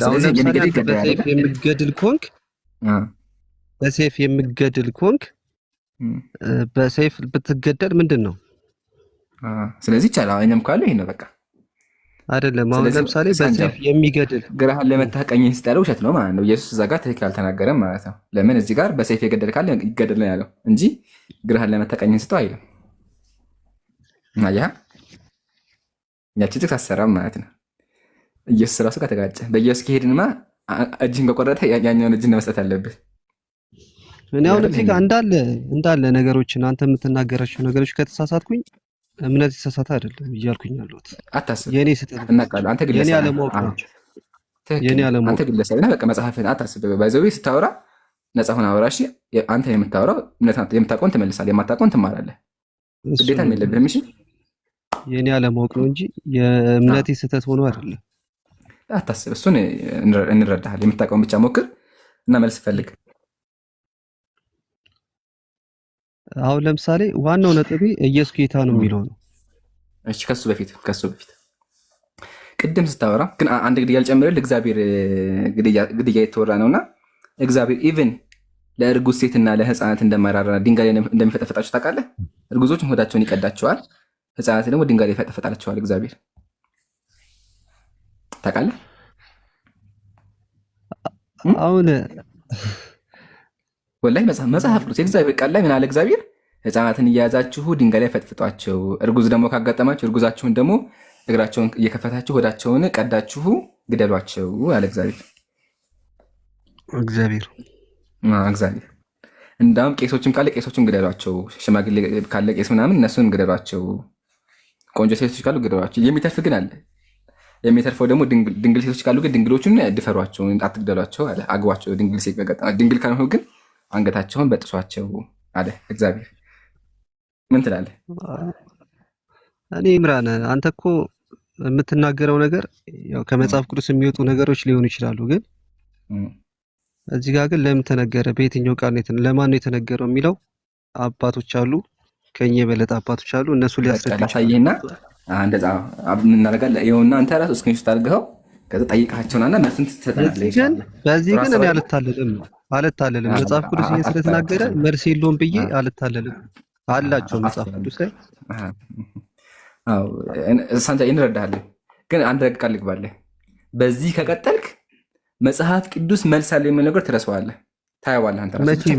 አሁን ለምሳሌ በሰይፍ የሚገድል ኮንክ በሰይፍ የሚገድል ኮንክ በሰይፍ ብትገደል ምንድን ነው? ስለዚህ ይቻላል። እኛም ካለ ይሄ ነው በቃ አይደለም። አሁን ለምሳሌ በሰይፍ የሚገድል ግራህን ለመታህ ቀኝህን ስጥ ያለው ውሸት ነው ማለት ነው። ኢየሱስ እዛ ጋር ትክክል አልተናገረም ማለት ነው። ለምን እዚህ ጋር በሰይፍ የገደል ካለ ይገደል ነው ያለው እንጂ ግራህን ለመታህ ቀኝህን ስጠው አይልም። አያ ያቺ ጥቅስ አሰራም ማለት ነው። ኢየሱስ ራሱ ጋር ተጋጨ። በኢየሱስ ከሄድንማ እጅህን ከቆረጠ ያኛውን እጅህን መስጠት አለብህ። እኔ አሁን እዚህ ጋር እንዳለ ነገሮችን አንተ የምትናገራቸው ነገሮች ከተሳሳትኩኝ እምነት የተሳሳተ አይደለም እያልኩኝ ያለሁት። አታስብ። የኔ ስህተት እናውቃለን። አንተ ግለሰብ የኔ አለማወቅ ነው። አንተ ግለሰብ ነህ። በቃ መጽሐፍህን አታስብ። ባይዘው ስታወራ ነፃ ሆነ አውራ። እሺ አንተ የምታወራው የምታውቀውን ትመልሳለህ፣ የማታውቀውን ትማራለህ። ግዴታም የለብህም። እሺ የኔ አለማወቅ ነው እንጂ የእምነቴ ስህተት ሆኖ አይደለም። አታስብ። እሱን እንረዳሃል። የምታውቀውን ብቻ ሞክር እና መልስ ፈልግ። አሁን ለምሳሌ ዋናው ነጥቤ ኢየሱስ ጌታ ነው የሚለው ነው። እሺ ከሱ በፊት ቅድም ስታወራ ግን አንድ ግድያ ልጨምርልህ። እግዚአብሔር ግድያ የተወራ ነውና እግዚአብሔር ኢቭን ለእርጉዝ ሴትና ለህፃናት እንደማይራራና ድንጋይ እንደሚፈጠፈጣቸው ታውቃለህ። እርጉዞችን ሆዳቸውን ይቀዳቸዋል፣ ህፃናት ደግሞ ድንጋይ ይፈጠፈጣቸዋል እግዚአብሔር። ታውቃለህ? አሁን ወላሂ መጽሐፍ ቅዱስ የእግዚአብሔር ቃል ላይ ምን አለ? እግዚአብሔር ሕፃናትን እየያዛችሁ ድንጋይ ላይ ፈጥፍጧቸው፣ እርጉዝ ደግሞ ካጋጠማችሁ እርጉዛችሁን ደግሞ እግራቸውን እየከፈታችሁ ሆዳቸውን ቀዳችሁ ግደሏቸው አለ እግዚአብሔር። እንዳውም ቄሶችም ካለ ቄሶችም ግደሏቸው፣ ሽማግሌ ካለ ቄስ ምናምን እነሱን ግደሏቸው፣ ቆንጆ ሴቶች ካሉ ግደሏቸው። የሚተርፍ ግን አለ። የሚተርፈው ደግሞ ድንግል ሴቶች ካሉ ግን ድንግሎቹን ድፈሯቸው፣ አትግደሏቸው አለ። አግቧቸው፣ ድንግል ሴት በገጠማ ድንግል ካልሆኑ ግን አንገታቸውን በጥሷቸው አለ እግዚአብሔር። ምን ትላለህ? እኔ ኢምራን አንተ እኮ የምትናገረው ነገር ያው ከመጽሐፍ ቅዱስ የሚወጡ ነገሮች ሊሆኑ ይችላሉ፣ ግን እዚህ ጋር ግን ለምን ተነገረ፣ በየትኛው ቃል ነው ለማን ነው የተነገረው የሚለው አባቶች አሉ፣ ከኛ የበለጠ አባቶች አሉ። እነሱ ሊያስረዳይና እንደዛ እናደርጋለን። ይኸውና አንተ ራስህ እስክሪንሾት አድርገው ከዛ ጠይቃቸውና መልሱን ትሰጠናለህ። በዚህ ግን እኔ አልታለልም። መጽሐፍ ቅዱስ ይሄን ስለተናገረ መልስ የለውም ብዬ አልታለልም። አላቸው መጽሐፍ ቅዱስ ላይ አዎ ሳንጃ እንረዳለን። ግን አንድ ቃል ልግባለህ። በዚህ ከቀጠልክ መጽሐፍ ቅዱስ መልስ አለ የሚል ነገር ትረሳዋለህ፣ ታየዋለህ። አንተ ራስህ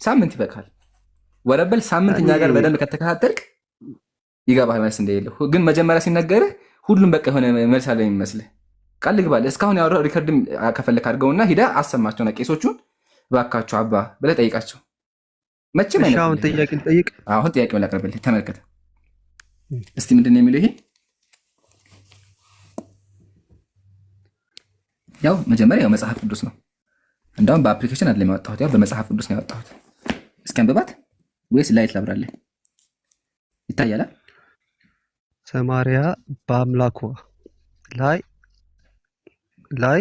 ሳምንት ይበቃል። ወረበል ሳምንት እኛ ጋር በደንብ ከተከታተልክ ይገባል መልስ እንደሌለው። ግን መጀመሪያ ሲነገርህ ሁሉም በቃ የሆነ መልስ አለ የሚመስልህ ቃል ልግባለህ። እስካሁን ያወራው ሪከርድም ከፈለክ አድርገውና ሂደህ አሰማቸውና ቄሶቹን እባካችሁ አባ ብለህ ጠይቃቸው። መቼም አሁን ጥያቄ ልጠይቅ። አሁን ጥያቄውን ላቅርብልህ፣ ተመልከተ እስቲ ምንድን ነው የሚለው ይሄ? ያው መጀመሪያ ያው መጽሐፍ ቅዱስ ነው። እንዳውም በአፕሊኬሽን አይደለም ያወጣሁት፣ ያው በመጽሐፍ ቅዱስ ነው ያወጣሁት። እስኪ አንብባት ወይስ ላይት ላብራለህ? ይታያል። ሰማርያ በአምላኳ ላይ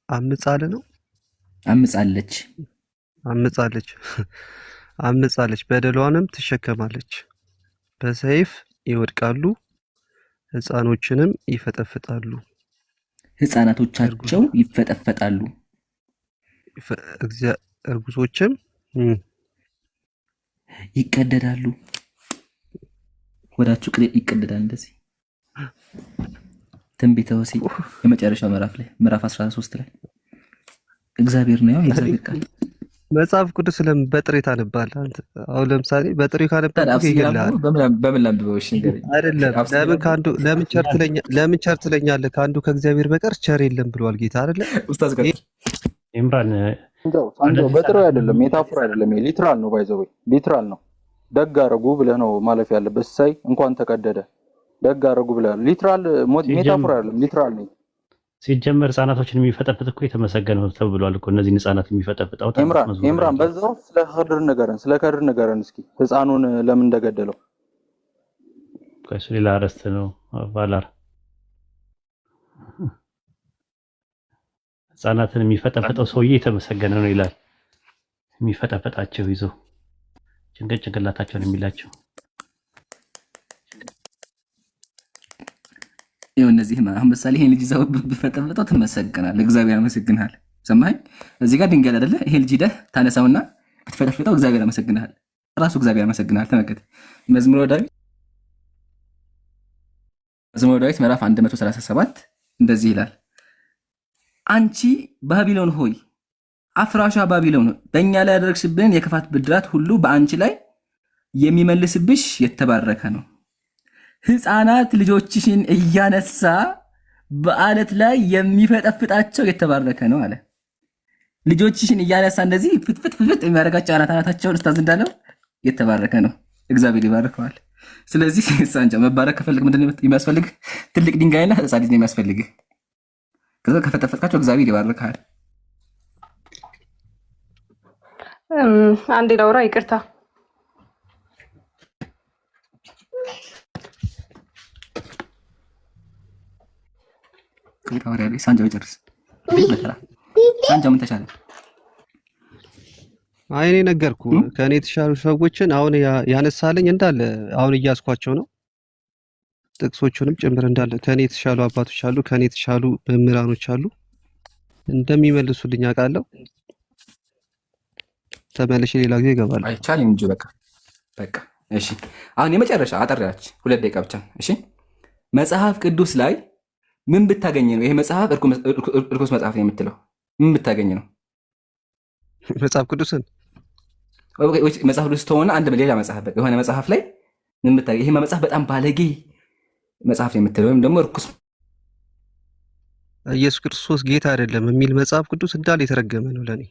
አምጻለ ነው አምጻለች፣ በደሏንም ትሸከማለች። በሰይፍ ይወድቃሉ፣ ሕፃኖችንም ይፈጠፍጣሉ፣ ሕፃናቶቻቸው ይፈጠፈጣሉ፣ እርጉዞችም ይቀደዳሉ። ወዳችሁ ይቀደዳል። እንደዚህ ትንቢተ ሆሴዕ የመጨረሻው ምዕራፍ 13 ላይ እግዚአብሔር ነው ያው የእግዚአብሔር ቃል። መጽሐፍ ቅዱስ ለምን በጥሬ ታነባለህ አንተ? አሁን ለምሳሌ በጥሬ ካነባለህ ይገላል። በምን ላንብበው? እሺ ንገረኝ። አይደለም ለምን ቸር ትለኛለህ? ከአንዱ ከእግዚአብሔር በቀር ቸር የለም ብሏል ጌታ አይደለ? ኡስታዝ ጋር ኢምራን እንደው በጥሬው አይደለም፣ ሜታፎር አይደለም፣ ሊትራል ነው። ባይዘው ሊትራል ነው። ደግ አረጉ ብለህ ነው ማለፍ ያለበት። እሰይ እንኳን ተቀደደ ደግ አረጉ ብለህ ሊትራል ሜታፎር አይደለም፣ ሊትራል ነው። ሲጀመር ህፃናቶችን የሚፈጠፍጥ እኮ የተመሰገነ ነው ተብሏል እኮ። እነዚህን ህፃናት የሚፈጠፍጣው ኢምራን በዛው ስለ ከድር ነገረን እስኪ። ህፃኑን ለምን እንደገደለው እሱ ሌላ አርዕስት ነው። ባላር ህፃናትን የሚፈጠፍጠው ሰውዬ የተመሰገነ ነው ይላል። የሚፈጠፍጣቸው ይዞ ጭንቅላታቸውን የሚላቸው ይኸው እነዚህ አሁን ምሳሌ ይሄን ልጅ ይዘው ብፈጠፍጠው ትመሰገናለህ፣ እግዚአብሔር ያመሰግናል። ሰማኸኝ? እዚህ ጋር ድንጋይ አይደለ? ይሄ ልጅ ሂደህ ታነሳውና ብትፈጠፍጠው እግዚአብሔር ያመሰግናል፣ ራሱ እግዚአብሔር ያመሰግናል። ተመልከት መዝሙረ ዳዊት ምዕራፍ 137 እንደዚህ ይላል፣ አንቺ ባቢሎን ሆይ አፍራሿ ባቢሎን በእኛ ላይ ያደረግሽብን የክፋት ብድራት ሁሉ በአንቺ ላይ የሚመልስብሽ የተባረከ ነው። ሕፃናት ልጆችሽን እያነሳ በአለት ላይ የሚፈጠፍጣቸው የተባረከ ነው አለ። ልጆችሽን እያነሳ እንደዚህ ፍጥፍጥ የሚያደርጋቸው አናታቸውን ኡስታዝ እንዳለው የተባረከ ነው፣ እግዚአብሔር ይባርከዋል። ስለዚህ ሳንጃ መባረክ ከፈልግ ምንድን ነው የሚያስፈልግ? ትልቅ ድንጋይና ሕፃን ልጅ ነው የሚያስፈልግ። ከዛ ከፈጠፈጥካቸው እግዚአብሔር ይባርካል። አንዴ ላውራ፣ ይቅርታ። ሳንጃው ይጨርስ። ሳንጃው ምን ተሻለ? እኔ ነገርኩ ከእኔ የተሻሉ ሰዎችን አሁን ያነሳልኝ እንዳለ አሁን እያስኳቸው ነው። ጥቅሶቹንም ጭምር እንዳለ ከእኔ የተሻሉ አባቶች አሉ፣ ከእኔ የተሻሉ መምህራኖች አሉ። እንደሚመልሱልኝ አውቃለሁ። ተመልሼ ሌላ ጊዜ እገባለሁ። አይቻልም እንጂ በቃ እሺ። አሁን የመጨረሻ አጠራች 2 ደቂቃ ብቻ። እሺ መጽሐፍ ቅዱስ ላይ ምን ብታገኝ ነው ይሄ መጽሐፍ እርኩስ መጽሐፍ ነው የምትለው? ምን ብታገኝ ነው? መጽሐፍ ቅዱስን መጽሐፍ ቅዱስ ተሆነ አንድ ሌላ መጽሐፍ በቃ የሆነ መጽሐፍ ላይ ምን ብታገኝ ይሄ መጽሐፍ በጣም ባለጌ መጽሐፍ ነው የምትለው ወይም ደግሞ ርኩስ ኢየሱስ ክርስቶስ ጌታ አይደለም የሚል መጽሐፍ ቅዱስ እንዳለ የተረገመ ነው ለኔ።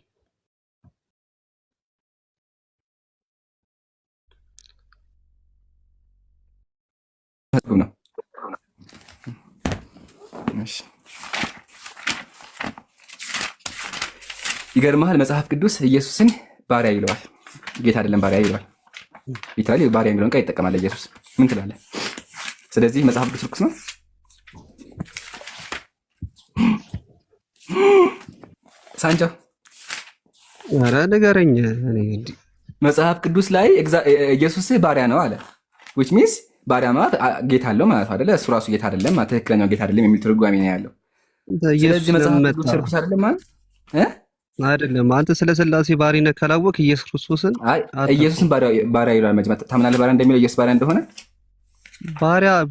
ነው። እሺ ይገርምሃል፣ መጽሐፍ ቅዱስ ኢየሱስን ባሪያ ይለዋል፣ ጌታ አይደለም ባሪያ ይለዋል። ሊትራሊ ባሪያ የሚለውን ቃል ይጠቀማል ኢየሱስ። ምን ትላለህ? ስለዚህ መጽሐፍ ቅዱስ ርኩስ ነው? ሳንጆ ኧረ ንገረኝ። መጽሐፍ ቅዱስ ላይ ኢየሱስ ባሪያ ነው አለ። which means ባሪያ ማለት ጌታ አለው ማለት አይደለ? እሱ ራሱ ጌታ አይደለም ማለት ትክክለኛው ጌታ አይደለም የሚል ትርጓሜ ነው ያለው። ስለዚህ መጽሐፍ ቅዱስ ርኩስ አይደለም ማለት አይደለም። አንተ ስለ ሥላሴ ባሪነት ካላወቅ ኢየሱስ ክርስቶስን ኢየሱስን ባሪያ ይላል። መጀመሪያ ታምናለህ ባሪያ እንደሚለው ኢየሱስ ባሪያ እንደሆነ?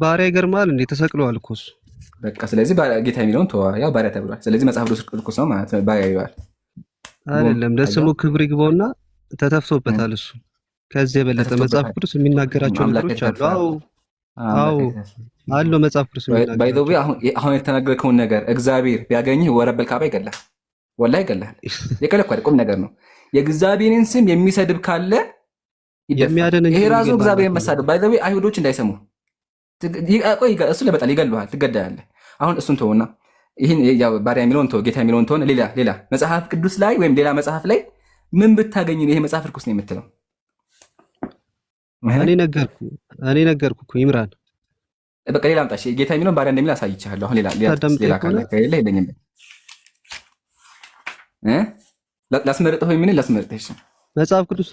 ባሪያ ይገርማል እንዴ ተሰቅሏል እኮ እሱ። በቃ ስለዚህ ጌታ የሚለውን ተዋ፣ ያው ባሪያ ተብሏል። ስለዚህ መጽሐፍ ቅዱስ ርኩስ ነው ማለት ነው። ባሪያ ይላል አይደለም። ለስሙ ክብር ይግባውና ተተፍቶበታል እሱ። ከዚህ የበለጠ መጽሐፍ ቅዱስ የሚናገራቸው ነገሮች አሉ። አዎ አለው መጽሐፍ ቅዱስ የሚናገራቸው። ባይ ዘ ዌይ አሁን የተናገርከውን ነገር እግዚአብሔር ቢያገኝህ ወረበል ካባ ይገላል። ወላሂ ይገላል። የቀለኩ አይደል? ቁም ነገር ነው። የእግዚአብሔርን ስም የሚሰድብ ካለ የሚያደን ይሄ ራሱ እግዚአብሔርን መሳደብ። ባይ ዘ ዌይ አይሁዶች እንዳይሰሙ እሱ ለበጣል ይገሉሃል፣ ትገዳያለህ። አሁን እሱን ተውና ይህን ያው ባሪያ የሚለውን ተው፣ ጌታ የሚለውን ተው። ሌላ መጽሐፍ ቅዱስ ላይ ወይም ሌላ መጽሐፍ ላይ ምን ብታገኝ ነው ይሄ መጽሐፍ ርኩስ ነው የምትለው? እኔ ነገርኩ እኮ ይምራን። በቃ ሌላ አምጣሽ። ጌታ የሚለውን ባሪያ እንደሚል አሳይቻለሁ። አሁን ሌላ ካለ ከሌለ የለኝም። ላስመርጥህ ወይ ምን ላስመርጥህ? መጽሐፍ ቅዱስ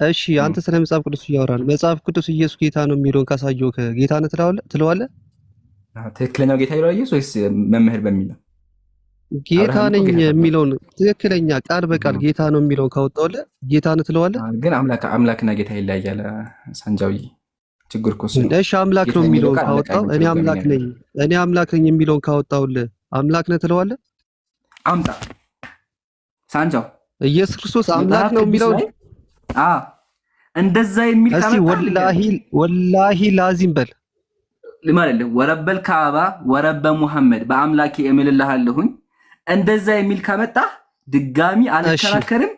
እሺ፣ አንተ ስለ መጽሐፍ ቅዱስ እያወራን መጽሐፍ ቅዱስ ኢየሱስ ጌታ ነው የሚለውን ካሳየው ከጌታ ነው ትለዋለህ? ትክክለኛው ጌታ ይለዋል ኢየሱስ ወይስ መምህር በሚለው? ጌታ ነኝ የሚለውን ትክክለኛ ቃል በቃል ጌታ ነው የሚለውን ካወጣውልህ ጌታ ነው ትለዋለህ? ግን አምላክና ጌታ ይለያያል ሳንጃዊ። ችግር እኮ እሱ ነው። እሺ አምላክ ነው የሚለውን ካወጣው እኔ አምላክ ነኝ የሚለውን ካወጣውልህ አምላክ ነው ትለዋለህ? አምጣ ሳንጃው። ኢየሱስ ክርስቶስ አምላክ ነው የሚለው እንደዛ የሚል ካመጣ ወላሂ ላዚም በል ማለት ነው። ወረበል ካባ ወረበ ሙሐመድ በአምላኬ እምልልሃለሁኝ እንደዛ የሚል ካመጣ ድጋሚ አልከራከርም፣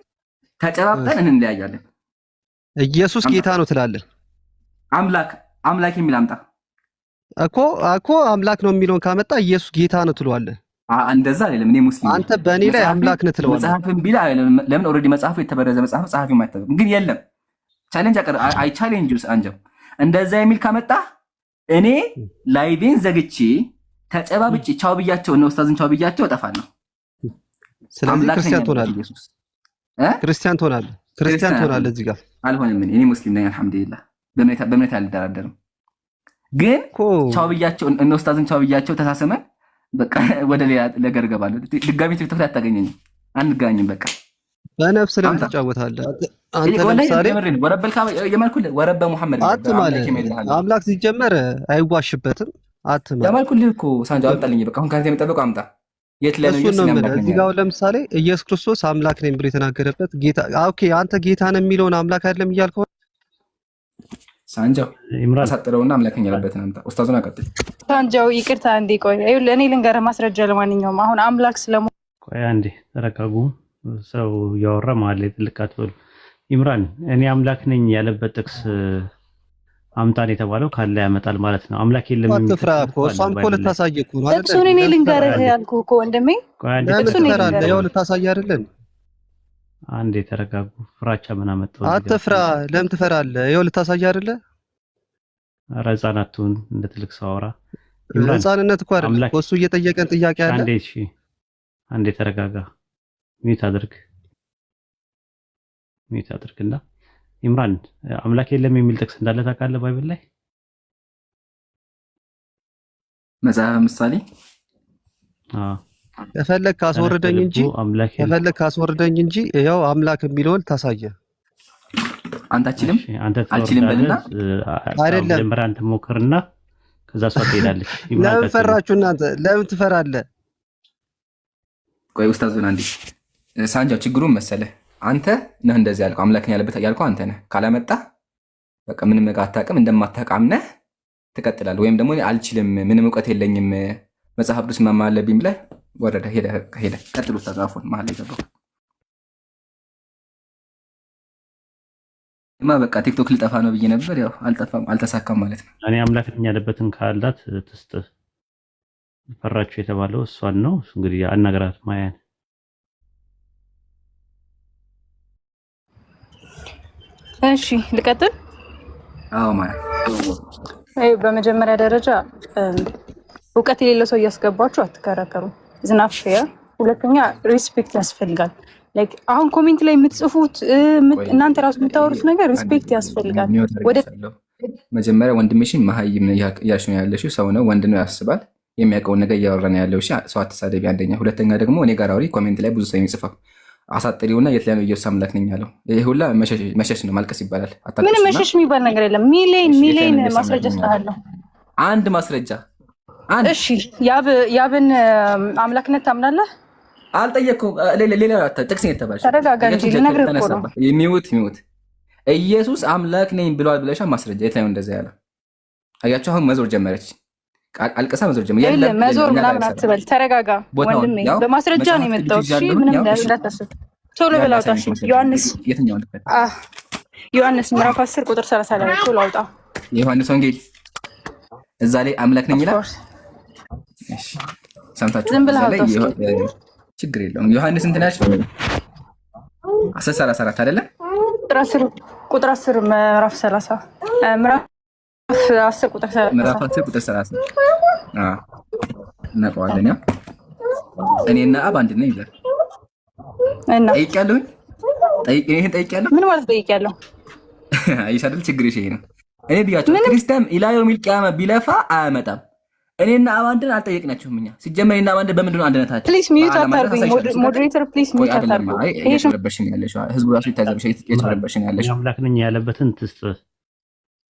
ተጨባብጠን እንለያያለን። ኢየሱስ ጌታ ነው ትላለህ? አምላክ የሚል አምጣ እኮ አምላክ ነው የሚለውን ካመጣ ኢየሱስ ጌታ ነው ትለዋለህ? እንደዛ አይደለም። እኔ ሙስሊም አንተ በእኔ ላይ አምላክ ነህ ትለዋለህ? መጽሐፍን ቢላ ለምን ኦልሬዲ መጽሐፉ የተበረዘ መጽሐፍ ጸሐፊው ማይታወቅ ግን የለም። ቻሌንጅ አይ ቻሌንጅስ አንጀም እንደዛ የሚል ካመጣ እኔ ላይቬን ዘግቼ ተጨባብጬ ቻው ብያቸው ነው ኡስታዝን ቻው ብያቸው እጠፋለሁ። ስለዚህ ክርስቲያን ትሆናለህ። ክርስቲያን ትሆናለህ። እዚህ ጋር አልሆንም። እኔ ሙስሊም ነኝ አልሐምዱሊላህ። በእምነት አልደራደርም። ግን ቻው ብያቸው እነ ኡስታዝን ቻው ብያቸው ተሳሰመን በቃ ወደ ሌላ ነገር እገባለሁ። ድጋሚ ቲክቶክ ላይ አታገኘኝም፣ አንገናኝም። በቃ በነፍስ ለምን ትጫወታለህ አንተ? ለምሳሌ ወረበል ካባ የማልኩልህ ወረበ ሙሐመድ አምላክ ሲጀመር አይዋሽበትም። የማልኩልህ እኮ ሳንጃ አምጣልኝ። በቃ አሁን ካንተ የሚጠበቀው አምጣ። የት ላይ ነው እዚህ ጋር ለምሳሌ ኢየሱስ ክርስቶስ አምላክ ነኝ ብሎ የተናገረበት ጌታ። ኦኬ አንተ ጌታ ነው የሚለውን አምላክ አይደለም እያልከው ሳንጃው አሳጥረውና አምላክ ነኝ ያለበትን አምጣ። ኡስታዙን አቀጥል። ሳንጃው ይቅርታ እንዴ ቆይ እኔ ልንገርህ ማስረጃ። ለማንኛውም አሁን አምላክ ቆይ አንዴ ተረጋጉ። ሰው ያወራ መሀል ላይ ጥልቅ አትበሉ። ኢምራን እኔ አምላክ ነኝ ያለበት ጥቅስ አምጣን የተባለው ካለ ያመጣል ማለት ነው። አምላክ የለም የሚል አትፍራ እኮ እሷም እኮ ልታሳይ እኮ ነው አይደል? እሱን እኔ ልንገርህ ያልኩህ እኮ ወንድሜ ያው ልታሳይ አይደል? አንዴ ተረጋጉ። ፍራቻ ምን አመጣው? አትፍራ። ለምን ትፈራለህ? ያው ልታሳይ አይደል? ኧረ ህፃናቱን እንደ ትልቅ ሰው አውራ። ህፃንነት እኮ አይደለም እኮ እሱ እየጠየቀን ጥያቄ አለ። አንዴ እሺ፣ አንዴ ተረጋጋ። ሚት አድርግና ኢምራን አምላክ የለም የሚል ጥቅስ እንዳለ ታውቃለህ ባይብል ላይ? መጽሐፈ ምሳሌ ከፈለክ ካስወርደኝ እንጂ ያው አምላክ የሚለውን ታሳየ። አንተ አልችልም በልና አይደለም ጀምራ አንተ ሞክርና ከዛ እሷ ትሄዳለች። ለምን ፈራችሁ እናንተ? ለምን ትፈራለህ? ቆይ ኡስታዙን አንዴ ሳንጃው ችግሩን መሰለህ አንተ ነህ እንደዚህ ያልከው አምላክን ያለበት ያልከው አንተ ነህ። ካላመጣ በቃ ምንም ነገር አታውቅም እንደማታውቅ አምነህ ትቀጥላለህ። ወይም ደግሞ አልችልም ምንም እውቀት የለኝም መጽሐፍ ቅዱስ መማር አለብኝ ብለህ ወረደ ሄደ ቀጥሎ ተጻፉን መሀል ላይ ገባሁ እማ በቃ ቲክቶክ ልጠፋ ነው ብዬ ነበር። ያው አልተሳካም ማለት ነው። እኔ አምላክ ነኝ ያለበትን ካላት ትስጥ ፈራችሁ የተባለው እሷን ነው። እንግዲህ አናገራት ማያን። እሺ ልቀጥል። አዎ ማያ በመጀመሪያ ደረጃ እውቀት የሌለው ሰው እያስገባችሁ አትከራከሩ። ዝናፍ ያ ሁለተኛ ሪስፔክት ያስፈልጋል። ላይክ አሁን ኮሜንት ላይ የምትጽፉት እናንተ ራሱ የምታወሩት ነገር ሪስፔክት ያስፈልጋል። ወደ መጀመሪያ ወንድምሽን መሀይም እያልሽ ነው ያለሽው። ሰው ነው ወንድ ነው ያስባል። የሚያውቀውን ነገር እያወራ ነው ያለው። ሰው አትሳደቢ አንደኛ። ሁለተኛ ደግሞ እኔ ጋር አውሪ። ኮሜንት ላይ ብዙ ሰው የሚጽፈው አሳጥሪውና የት ላይ ነው ኢየሱስ አምላክ ነኝ ያለው። ይሄ ሁላ መሸሽ ነው ማልቀስ ይባላል። ምንም መሸሽ የሚባል ነገር የለም። ሚሊየን ማስረጃ ስላለው አንድ ማስረጃ አንድ። እሺ ያብን አምላክነት ታምናለህ? አልጠየቅኩም። ሌላ ጥቅስ የተባልሽ ተረጋጋ እንጂ ልነግርህ እኮ ነው። የሚውት ኢየሱስ አምላክ ነኝ ብሏል ብለሻ ማስረጃ የት ላይ ነው እንደዛ ያለው? አያችሁ አሁን መዞር ጀመረች። አልቀሳ መዞር ጀመረ። መዞር ምናምን አትበል። ተረጋጋ ወንድሜ። በማስረጃ ነው የመጣው። እሺ ምንም እንዳታስብ። ቶሎ ብላ አውጣ። ዮሐንስ ምዕራፍ 10 ቁጥር 30 ላይ ቶሎ አውጣ። የዮሐንስ ወንጌል እዛ ላይ አምላክ ነኝ ይላል። እሺ ሰምታችሁ ዝም ብለህ አውጣ። ችግር የለውም። ዮሐንስ እንትን ያልሽ 10:34 አይደለ? ቁጥር 10 ምዕራፍ 30 ምዕራፍ 10 ቁጥር 30 እናውቀዋለን። ያ እኔና አብ አንድ ነን ይላል። እና ጠይቄያለሁ። ይሄን ጠይቄያለሁ። ምን ማለት ጠይቄያለሁ? አይሻደል ችግር ይሄ ነው። እኔ ብያቸው ክርስቲያን ኢላዮ ሚል ቂያማ ቢለፋ አያመጣም። እኔና አብ አንድን አልጠየቅናችሁም። እኛ ሲጀመር እኔና አብ አንድ በምንድን ነው አንድነታችን? ፕሊዝ ሚዩት አታርጉኝ። ሞዴሬተር ፕሊዝ ሚዩት አታርጉኝ። ይሄ ተረበሽኝ ያለሽ ህዝቡ ራሱ ይታዘብሽ። የተረበሽኝ ያለሽ አምላክ ነኝ ያለበትን ትስጥ።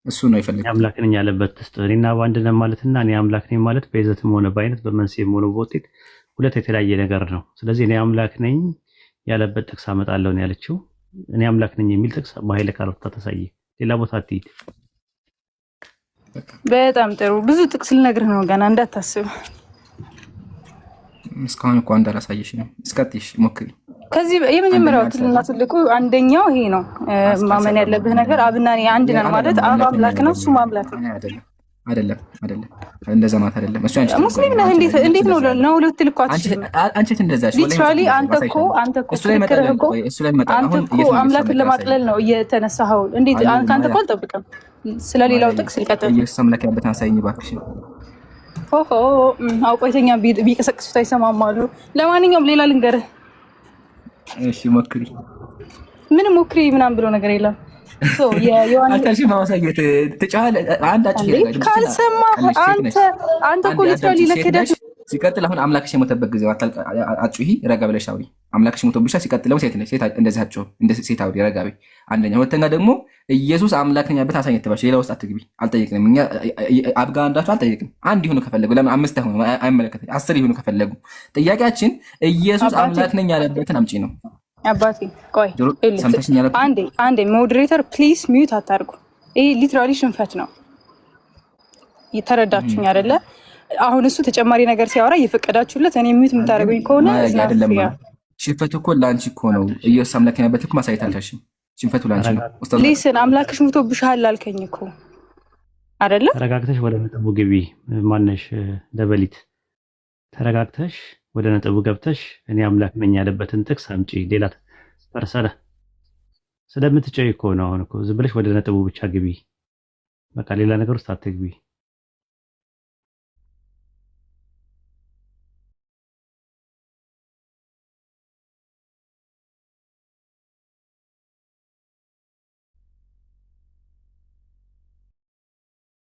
እሱ ነው ይፈልጋል። አምላክ ነኝ ያለበት ትስጥ። እኔና አብ አንድ ነን ማለትና እኔ አምላክ ነኝ ማለት በይዘትም ሆነ በአይነት በመንስኤም ሆነ በውጤት ሁለት የተለያየ ነገር ነው። ስለዚህ እኔ አምላክ ነኝ ያለበት ጥቅስ አመጣለሁ ነው ያለችው። እኔ አምላክ ነኝ የሚል ጥቅስ በኃይለ ቃል ታሳይ። ሌላ ቦታ አትሂድ። በጣም ጥሩ። ብዙ ጥቅስ ልነግርህ ነው ገና እንዳታስብ። እስካሁን እኮ እንዳላሳየሽ ነው። እስከትሽ ሞክሪ። ከዚህ የመጀመሪያው ትልና ትልቁ አንደኛው ይሄ ነው። ማመን ያለብህ ነገር አብና እኔ አንድ ነን ማለት አብ አምላክ ነው፣ እሱ አምላክ ነው። አይደለም እንደዛ ማለት አይደለም። እሱ አንቺ ሙስሊም ነህ። እንዴት ነው ልትል እኮ አትችልም። አንቺ እንደዛሽ ሊትራሊ አንተ እኮ አምላክን ለማቅለል ነው እየተነሳኸው። እንዴት ከአንተ እኮ አልጠብቅም። ስለሌላው ጥቅስ ልቀጥል። ኢየሱስ አምላክ ያለበትን አሳይኝ እባክሽ። ኦሆ አውቆይተኛ ቢቀሰቅሱት አይሰማማሉ። ለማንኛውም ሌላ ልንገርህ። እሺ ሞክሪ። ምን ሞክሪ ምናምን ብሎ ነገር የለም። አንተ ማሳየት ትጫለህ። ካልሰማህ አንተ እኮ ሊትራሊ ለከዳች። ሲቀጥል አሁን አምላክሽ የሞተበት ጊዜ አትጩሂ፣ ረጋ ብለሽ አውሪ። አምላክሽ ሞቶብሻል። ሲቀጥል ሴት ነሽ፣ እንደዚህ አትጮህ፣ እንደ ሴት አውሪ፣ ረጋ በይ። አንደኛ። ሁለተኛ ደግሞ ኢየሱስ አምላክ ነኝ ያለበት አሳየኝ ተባልሽ። ሌላ ውስጥ አትግቢ። አልጠየቅንም እኛ አብጋ አንዳችሁ አልጠየቅንም። አንድ ይሁኑ ከፈለጉ፣ ለምን 5 አይሆኑ? አይመለከተኝ። 10 ይሁኑ ከፈለጉ። ጥያቄያችን ኢየሱስ አምላክ ነኝ ያለበትን አምጪ ነው። አባቴ ቆይ አንዴ ሞዴሬተር ፕሊዝ ሚዩት አታርጉ። ይሄ ሊትራሊ ሽንፈት ነው። የተረዳችሁኝ አይደለ? አሁን እሱ ተጨማሪ ነገር ሲያወራ እየፈቀዳችሁለት እኔ ሚዩት የምታደርጉኝ ከሆነ አይደለም። ሽንፈቱ እኮ ለአንቺ እኮ ነው። ኢየሱስ አምላክ ያለበት እኮ ማሳየት አልቻልሽም። ሽንፈቱ ለአንቺ ነው። ሊስን አምላክሽ ሞቶብሻል አልከኝ እኮ አይደለ? ተረጋግተሽ ወደ ነጥቡ ግቢ። ማነሽ ደበሊት ተረጋግተሽ ወደ ነጥቡ ገብተሽ እኔ አምላክ ነኝ ያለበትን ጥቅስ አምጪ። ሌላ ፈርሰለ ስለምትጨይ እኮ ነው። አሁን እኮ ዝም ብለሽ ወደ ነጥቡ ብቻ ግቢ። በቃ ሌላ ነገር ውስጥ አትግቢ።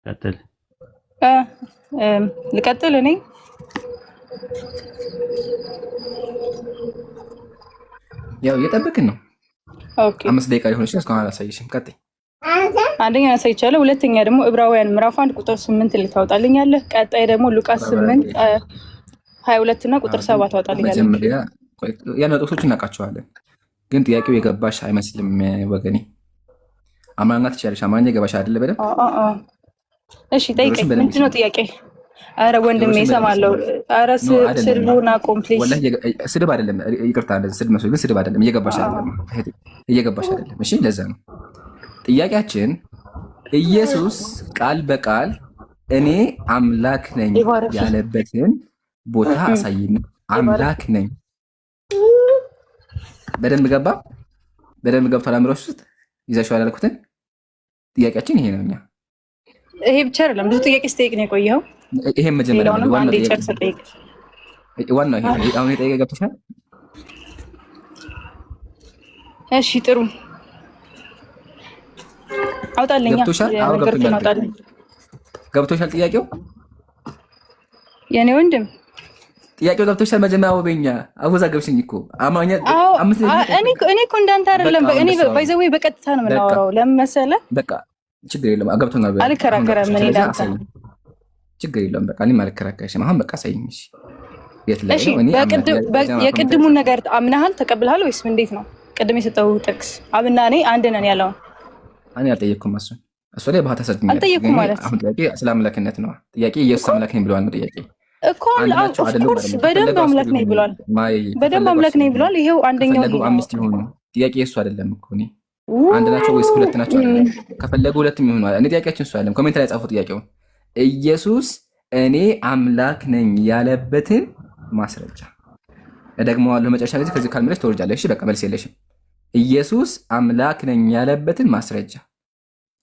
ቀጥል። ልቀጥል እኔ ያው እየጠበቅን ነው። ኦኬ 5 ደቂቃ ሊሆን ይችላል። እስካሁን አላሳየሽም። ቀጥይ። አንደኛ አሳይቻለሁ። ሁለተኛ ደግሞ ዕብራውያን ምዕራፍ 1 ቁጥር 8 ልታወጣልኛለህ። ቀጣይ ደግሞ ሉቃስ 8 22 እና ቁጥር 7 ታወጣልኛለህ። መጀመሪያ ያን ጥቅሶች እናውቃቸዋለን፣ ግን ጥያቄው የገባሽ አይመስልም ወገኔ። አማርኛ ትችያለሽ? አማርኛ የገባሽ አይደለ? በደንብ እሺ፣ ጠይቀኝ። ምንድን ነው ጥያቄ? አረ ወንድሜ እሰማለሁ። አረ ስድቡን አቁም ፕሊዝ። ወላሂ ስድብ አይደለም፣ ይቅርታ፣ ስድብ መስሎኝ፣ ግን ስድብ አይደለም። እየገባሽ አይደለም። እሺ፣ ለዛ ነው ጥያቄያችን። ኢየሱስ ቃል በቃል እኔ አምላክ ነኝ ያለበትን ቦታ አሳይኝ። አምላክ ነኝ። በደንብ ገባ? በደንብ ገብቷል አእምሮሽ ውስጥ ይዘሽዋል ያልኩትን? ጥያቄያችን ይሄ ነው። እኛ ይሄ ብቻ አይደለም፣ ብዙ ጥያቄ ስጠይቅ ነው የቆየኸው። ይሄን መጀመሪያ ነው ዋናው ጥያቄ። ዋናው ይሄ አሁን የጠየቀ ገብቶሻል? እሺ ጥሩ አውጣልኛ። ገብቶሻል ጥያቄው? የኔ ወንድም ጥያቄው ገብቶሻል? መጀመሪያ ወበኛ አወዛገብሽኝ እኮ አማርኛ እኔ እኮ እንዳንተ አይደለም። እኔ ባይዘው በቀጥታ ነው የምናወራው። ለምን መሰለህ? በቃ ችግር የለም ገብቶናል። አልከራከረም። እኔ ዳንተ ችግር የለም። በቃ እኔም አልከራከርሽም። አሁን በቃ ሳይኝ። እሺ የት ላይ ነው? እኔ የቅድሙን ነገር አምናሃል ተቀብለሃል ወይስ እንዴት ነው? ቅድም የሰጠው ጥቅስ አብና እኔ አንድ ነን ያለውን እኔ አልጠየቅኩም። እሱ ላይ ባህታ ሰጥኝ አልጠየቅኩም ማለት አሁን ጥያቄ ስለ አምላክነት ነው። ጥያቄ ኢየሱስ አምላክ ነኝ ብለዋል ነው ጥያቄ እኮ ኦፍኮርስ በደንብ አምላክ ነኝ ብሏል። በደንብ አምላክ ነኝ ብሏል። ይሄው አንደኛው ነው። አምስት ይሆኑ ጥያቄ እሱ አይደለም እኮ እኔ አንድ ናቸው ወይስ ሁለት ናቸው? ከፈለጉ ሁለትም ይሆኑ። እኔ ጥያቄያችን እሱ አይደለም። ኮሜንት ላይ ጻፉ ጥያቄውን። ኢየሱስ እኔ አምላክ ነኝ ያለበትን ማስረጃ እደግመዋለሁ መጨረሻ ጊዜ። ከዚህ ካልመለስሽ ትወርጃለሽ። እሺ በቃ መልስ የለሽም። ኢየሱስ አምላክ ነኝ ያለበትን ማስረጃ።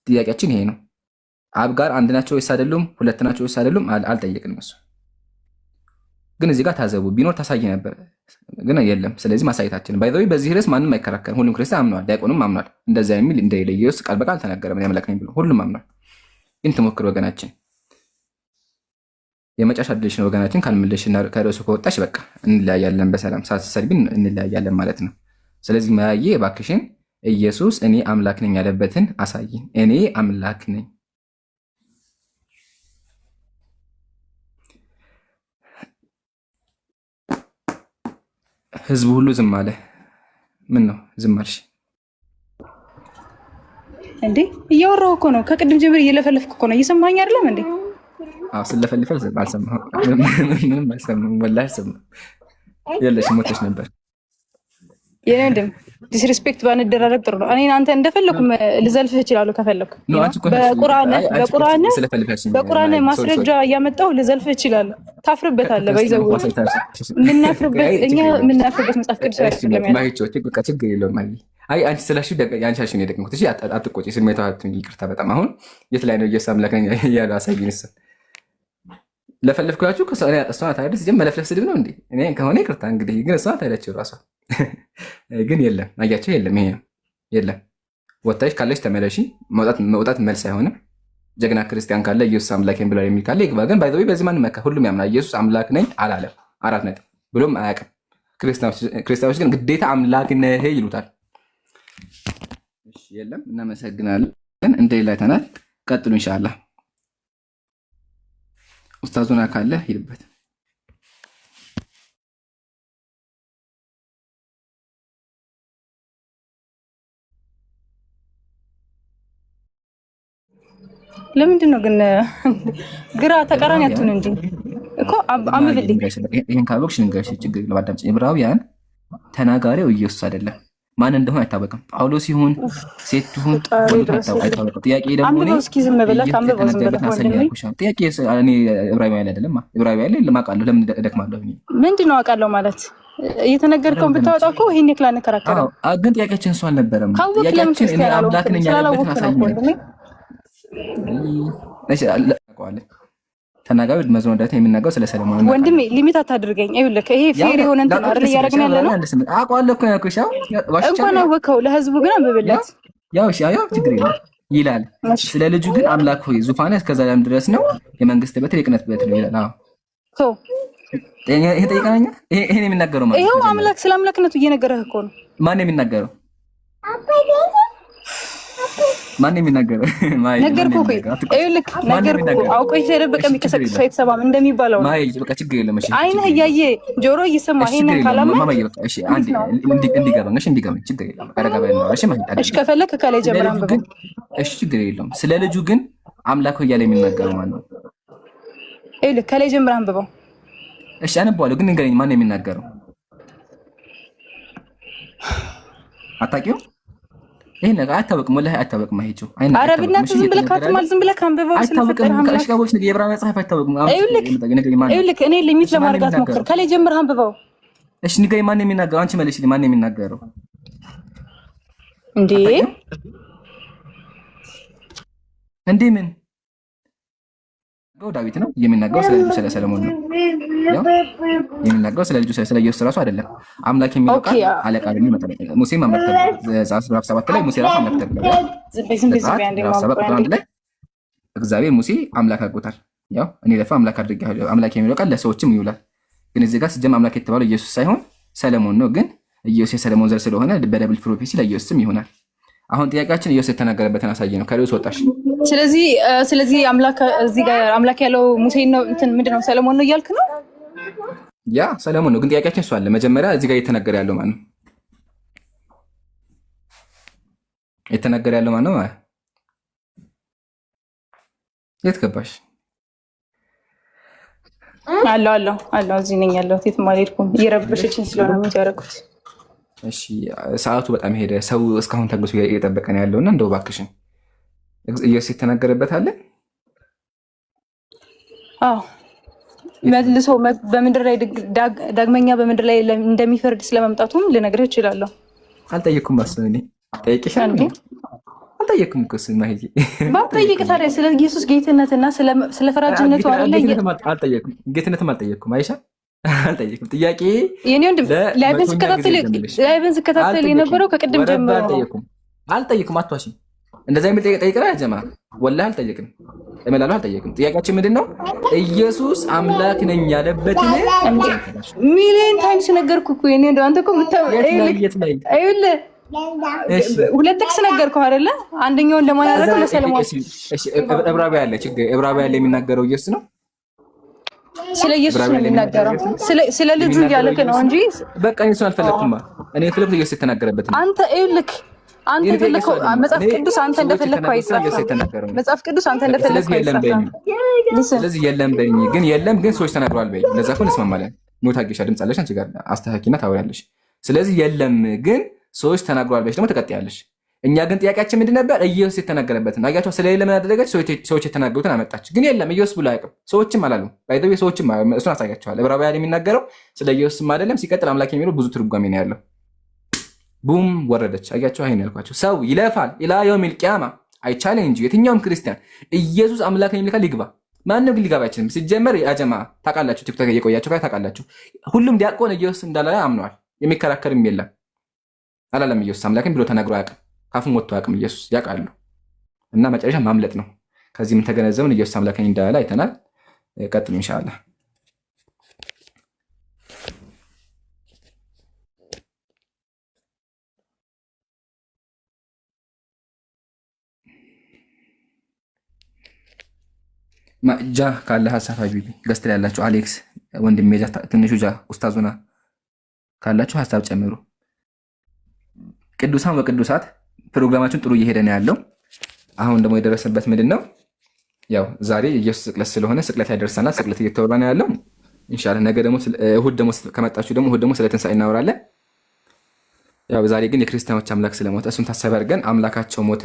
ጥያቄያችን ይሄ ነው። አብ ጋር አንድ ናቸው ወይስ አይደሉም? ሁለት ናቸው ወይስ አይደሉም? አልጠየቅንም። እሱ ግን እዚህ ጋር ታዘቡ። ቢኖር ታሳይ ነበር፣ ግን የለም። ስለዚህ ማሳየታችን ባይዘዊ በዚህ ርዕስ ማንም አይከራከርም። ሁሉም ክርስቲያን አምኗል፣ ዲያቆኑም አምኗል። እንደዛ የሚል እንደሌለ ኢየሱስ ቃል በቃል አልተናገረም አምላክ ነኝ ብሎ ሁሉም አምኗል። ግን ትሞክር ወገናችን፣ የመጨረሻ ድልሽ ነው ወገናችን። ካልመለስሽና ከርዕሱ ከወጣሽ በቃ እንለያያለን። በሰላም ሳትሰድቢን እንለያያለን ማለት ነው። ስለዚህ ማያዬ እባክሽን ኢየሱስ እኔ አምላክ ነኝ ያለበትን አሳይን። እኔ አምላክ ነኝ። ህዝቡ ሁሉ ዝም አለ። ምን ነው ዝም አልሽ እንዴ? እያወራሁ እኮ ነው። ከቅድም ጀምሮ እየለፈለፍኩ እኮ ነው። እየሰማኸኝ አይደለም እንዴ? አዎ ስለፈልፈል አልሰማሁም። ምንም አልሰማሁም። ወላሂ አልሰማሁም። የለሽ ሞተሽ ነበር። የኔ ወንድም ዲስሪስፔክት ባንደራረግ ጥሩ ነው። እኔ አንተ እንደፈለኩ ልዘልፍህ እችላለሁ ከፈለኩ። በቁርአን ማስረጃ እያመጣሁ ልዘልፍህ እችላለሁ። ታፍርበታለህ። ባይዘው የምናፍርበት መጽሐፍ ቅዱስ ችግር የለውም። አይ አንቺ ስላልሽ የአንቺ አልሽኝ የደቀምኩት። እሺ አትቆጪ። ስሜቷት ይቅርታ በጣም አሁን የት ላይ ነው ኢየሱስ አምላክ ነኝ እያሉ አሳይን። እሱ ለፈለፍኩላችሁ እሷ ናት አይደል? ሲጀምር መለፍለፍ ስድብ ነው እንዴ? እኔ ከሆነ ይቅርታ እንግዲህ፣ ግን እሷ ናት አይደለችው ራሷ። ግን የለም አያቸው፣ የለም ይሄ የለም። ወታሽ ካለች ተመለሺ። መውጣት መልስ አይሆንም። ጀግና ክርስቲያን ካለ ኢየሱስ አምላክ ነኝ ብሏል የሚል ካለ ይግባ። ግን ባይዘው በዚህ ማን መካ? ሁሉም ያምናል። ኢየሱስ አምላክ ነኝ አላለም። 4 ነጥብ ብሎም አያውቅም። ክርስቲያኖች ግን ግዴታ አምላክ ነህ ይሉታል። እሺ የለም። እናመሰግናለን። እንደሌላ አይተናል። ቀጥሉ ኢንሻአላህ። ኡስታዙና ካለ ሂድበት። ለምንድን ነው ግን ግራ ተቃራኒ አትሁን እንጂ እኮ አንብብልኝ። ይሄን ካወቅሽ ንገርሽ፣ ችግር የለም አዳምጪ። ዕብራውያን ተናጋሪው ኢየሱስ አይደለም፣ ማን እንደሆነ አይታወቅም። ጳውሎስ ይሁን ሴት ይሁን አይታወቅም። ጥያቄ ደግሞ አንብበው እስኪ ዝም ብለህ አንብበው ዝም ብለህ ጥያቄ እኔ ዕብራውያን አይደለም ዕብራውያን ላይ ለማቃለሁ ለምን እደክማለሁ? ምንድን ነው አውቃለሁ ማለት እየተነገርከውን ብታወጣ እኮ ይሄን የክላ እንከራከራለን። ግን ጥያቄያችን እሱ አልነበረም። ጥያቄያችን እኔ አምላክ ነኝ ያለበትን አሳይኝ። ተናጋሪ መዝሙረ ዳዊት የሚናገረው ስለ ሰለሞን ነው። ወንድሜ ሊሚት አታድርገኝ። ይኸውልህ ይሄ ፌር የሆነ እንትን አይደል እያደረግን ያለ ነው። አውቀዋለሁ እኮ ያልኩሽ። እንኳን አወቀው ለህዝቡ ግን አንብብለት። ያው ችግር የለም ይላል። ስለ ልጁ ግን አምላክ ሆይ ዙፋንህ እስከ ዘላለም ድረስ ነው፣ የመንግስት በትር የቅነት በትር ነው ይላል። ይሄ ጠይቀናኛ። ይሄን የሚናገረው ማለት ይሄው አምላክ ስለ አምላክነቱ እየነገረህ እኮ ነው። ማን የሚናገረው? ማን የሚናገረው? ማይ ነገርኩህ እኮ ይኸውልህ፣ ነገርኩህ እኮ አውቆ የተደበቀ የሚቀሰቅስ ሰው የተሰማም እንደሚባለው ነው። ማይ በቃ ችግር የለም። እሺ አይንህ እያየ ጆሮ እየሰማ ይሄንን ካላመንክ ማማዬ በቃ እሺ፣ አንዴ እንዲገባኝ ችግር የለም። አረጋባ ነው። እሺ ማለት እሺ፣ ከፈለክ ከላይ ጀምረህ አንብበው። እሺ ችግር የለውም። ስለ ልጁ ግን አምላክ እያለ የሚናገረው ማን ነው? ይኸውልህ ከላይ ጀምረህ አንብበው። እሺ አነባዋለሁ፣ ግን ንገረኝ፣ ማን ነው የሚናገረው? አታውቂውም? ይሄ ነገር አይታወቅም፣ ወላሂ አይታወቅም። አይቼው ኧረ በእናትህ ዝም ብለህ ካትማል፣ ዝም ብለህ አንብበው። አይታወቅም። ከአሽቃቦች ነገር የዕብራይስጥ መጽሐፍ አይታወቅም። ይኸውልህ እኔ ሊሚት ለማድረግ አትሞክር። ከላይ ጀምረህ አንብበው። እሺ ንገረኝ፣ ማን ነው የሚናገረው? አንቺ መልሽልኝ፣ ማን ነው የሚናገረው? እንዴ ምን ዳዊት ነው የሚናገረው? ስለ ልጁ ስለ ሰለሞን ነው የሚናገረው? ስለ ልጁ ስለ ኢየሱስ ራሱ አይደለም። አምላክ የሚለው ቃል አለቃ ደግሞ ይመጣል። ሙሴም አምላክ ተብሏል። ዘጸአት 7 ላይ ሙሴ ራሱ አምላክ ተብሏል። ዘጸአት 7 ላይ እግዚአብሔር ሙሴ አምላክ አድርጎታል። ያው እኔ ለፈ አምላክ አድርጌሃለሁ። አምላክ የሚለው ቃል ለሰዎችም ይውላል። ግን እዚህ ጋር ሲጀምር አምላክ የተባለው ኢየሱስ ሳይሆን ሰለሞን ነው። ግን ኢየሱስ የሰለሞን ዘር ስለሆነ በደብል ፕሮፌሲ ለኢየሱስም ይሆናል። አሁን ጥያቄያችን ኢየሱስ የተናገረበትን አሳየ ነው። ከርዕስ ወጣሽ። ስለዚህ አምላክ እዚህ ጋር አምላክ ያለው ሙሴ ነው እንትን ምንድነው ሰለሞን ነው እያልክ ነው? ያ ሰለሞን ነው። ግን ጥያቄያችን እሱ አለ። መጀመሪያ እዚህ ጋር እየተናገረ ያለው ማን ነው? እየተናገረ ያለው ማን ነው? የት ገባሽ? አለው እዚህ ነኝ ያለሁት። የትም አልሄድኩም። እየረበሸችኝ ስለሆነ ነው ያደረኩት። እሺ ሰዓቱ በጣም ሄደ። ሰው እስካሁን ተግሶ እየጠበቀ ነው ያለውና እንደው እባክሽን ኢየሱስ የተናገረበት አለ? አዎ መልሶ በምድር ላይ ዳግመኛ በምድር ላይ እንደሚፈርድ ስለመምጣቱም ልነግርህ እችላለሁ። አልጠየቅኩም። እኔ ጠይቄሻለሁ። አልጠየቅኩም እኮ እሱን ማሂ ባትጠይቅ ታዲያ ስለ ኢየሱስ ጌትነትና ስለ ፈራጅነቱ አይደለ? አልጠየቅኩም። ጌትነትም አልጠየቅኩም። አይሻ አልጠየቅኩም። ጥያቄ የኔ ወንድም ላይብን ስከታተል የነበረው ከቅድም ጀምሮ አልጠየቅኩም። አትዋሽኝ። እንደዛ የሚል ጠይቀራ ጀማ ወላሂ አልጠየቅም። እመላለሁ አልጠየቅም። ጥያቄያችን ምንድን ነው? ኢየሱስ አምላክ ነኝ ያለበትን ሚሊዮን ታይምስ ነገርኩህ እኮ የኔ ወንድም። አንተ እኮ ሁለት ጥቅስ ነገርኩህ አይደለ? አንደኛውን ለማን ያደረገው? ለሰለሞን። ዕብራውያን ያለ ችግር ዕብራውያን ላይ የሚናገረው ኢየሱስ ነው። ስለ ኢየሱስ ነው የሚናገረው። ስለ ልጁ እያለክ ነው እንጂ በቃ እሱን አልፈለኩም። እኔ የፈለኩት ኢየሱስ የተናገረበት ነው። አንተ ይኸውልህ አንተ የፈለከው መጽሐፍ ቅዱስ አንተ እንደፈለከው አይጻፍም። መጽሐፍ ቅዱስ አንተ እንደፈለከው አይጻፍም። ስለዚህ የለም በይኝ። ግን የለም ግን ሰዎች ተናግረዋል በይኝ። ለዛ እኮ እንስማማለን። ኖታ ጌሻ ድምፅ አለሽ አንቺ ጋር አስተካኪና ታወሪያለሽ። ስለዚህ የለም ግን ሰዎች ተናግረዋል በይሽ ደግሞ ትቀጥያለሽ። እኛ ግን ጥያቄያችን ምንድን ነበር? ኢየሱስ የተናገረበትን አያቸው። ስለሌለ ምን አደረገች? ሰዎች የተናገሩትን አመጣች። ግን የለም ኢየሱስ ብሎ አያውቅም። ሰዎችም አላሉም። ባይዘው ሰዎችም እሱን አሳያቸዋል። ዕብራውያን የሚናገረው ስለ ኢየሱስም አይደለም። ሲቀጥል አምላክ የሚለው ብዙ ትርጓሜ ነው ያለው። ቡም ወረደች። አያቸው። አይን ያልኳቸው ሰው ይለፋል ኢላ የውሚል ቂያማ አይቻለ እንጂ የትኛውም ክርስቲያን ኢየሱስ አምላክ ነው የሚል ካል ይግባ። ማንም ግን ሊገባ አይችልም። ሲጀመር ያጀማ ታውቃላችሁ፣ ቲክቶክ እየቆያችሁ ጋር ታውቃላችሁ። ሁሉም ዲያቆን ኢየሱስ እንዳለ አምነዋል። የሚከራከርም የለም። አላለም ኢየሱስ አምላክን ብሎ ተናግሮ አያውቅም። ካፉን ወጥቶ አያውቅም። ኢየሱስ ያውቃሉ። እና መጨረሻ ማምለጥ ነው። ከዚህም ተገነዘብን ኢየሱስ አምላክ እንዳለ አይተናል። ቀጥሉ ኢንሻአላህ። ጃ ካለ ሀሳብ ሀቢቢ ገስት ላይ ያላችሁ አሌክስ ወንድሜ ጃ ትንሹ ጃ ኡስታዙና ካላችሁ ሀሳብ ጨምሩ። ቅዱሳን በቅዱሳት ፕሮግራማችን ጥሩ እየሄደ ነው ያለው። አሁን ደግሞ የደረሰበት ምንድን ነው? ያው ዛሬ ኢየሱስ ስቅለት ስለሆነ ስቅለት ያደርሰናል። ስቅለት እየተወራ ነው ያለው። ኢንሻአላህ ነገ ደግሞ እሁድ ደግሞ ከመጣችሁ ደግሞ እሁድ ደግሞ ስለ ትንሣኤ እናወራለን። ያው ዛሬ ግን የክርስቲያኖች አምላክ ስለሞተ እሱን ታሳቢ አድርገን አምላካቸው ሞተ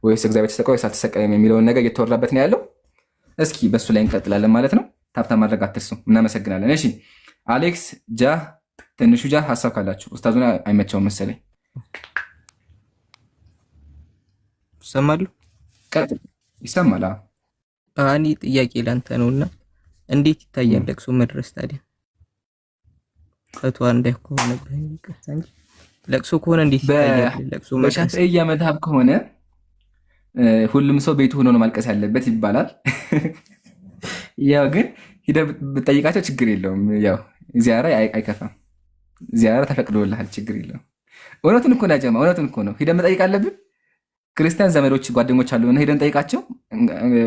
ወይስ እግዚአብሔር ተሰቀለ ወይስ አልተሰቀለም የሚለውን ነገር እየተወራበት ነው ያለው። እስኪ በሱ ላይ እንቀጥላለን ማለት ነው። ታብታ ማድረግ አትርሱ። እናመሰግናለን። እሺ አሌክስ ጃ ትንሹ ጃ ሀሳብ ካላችሁ ኡስታዙና አይመቸውም መሰለኝ። ይሰማሉ? ይሰማል። እኔ ጥያቄ ላንተ ነውና እንዴት ይታያል ለቅሶ መድረስ ታዲያ? ፈቷ እንዳይሆነብህ ይቅርታ እንጂ ለቅሶ ከሆነ እንዴት ይታያል ለቅሶ መድረስ? በሻፊዒያ መዝሐብ ከሆነ ሁሉም ሰው ቤቱ ሆኖ ነው ማልቀስ ያለበት ይባላል። ያው ግን ሂደህ ብትጠይቃቸው ችግር የለውም። ያው ዚያራ አይከፋም። ዚያራ ተፈቅዶልሃል፣ ችግር የለውም። እውነቱን እኮ ነው ጀማ፣ እውነቱን እኮ ነው። ሂደህ መጠየቅ አለብን። ክርስቲያን ዘመዶች ጓደኞች አሉ እና ሄደን ጠይቃቸው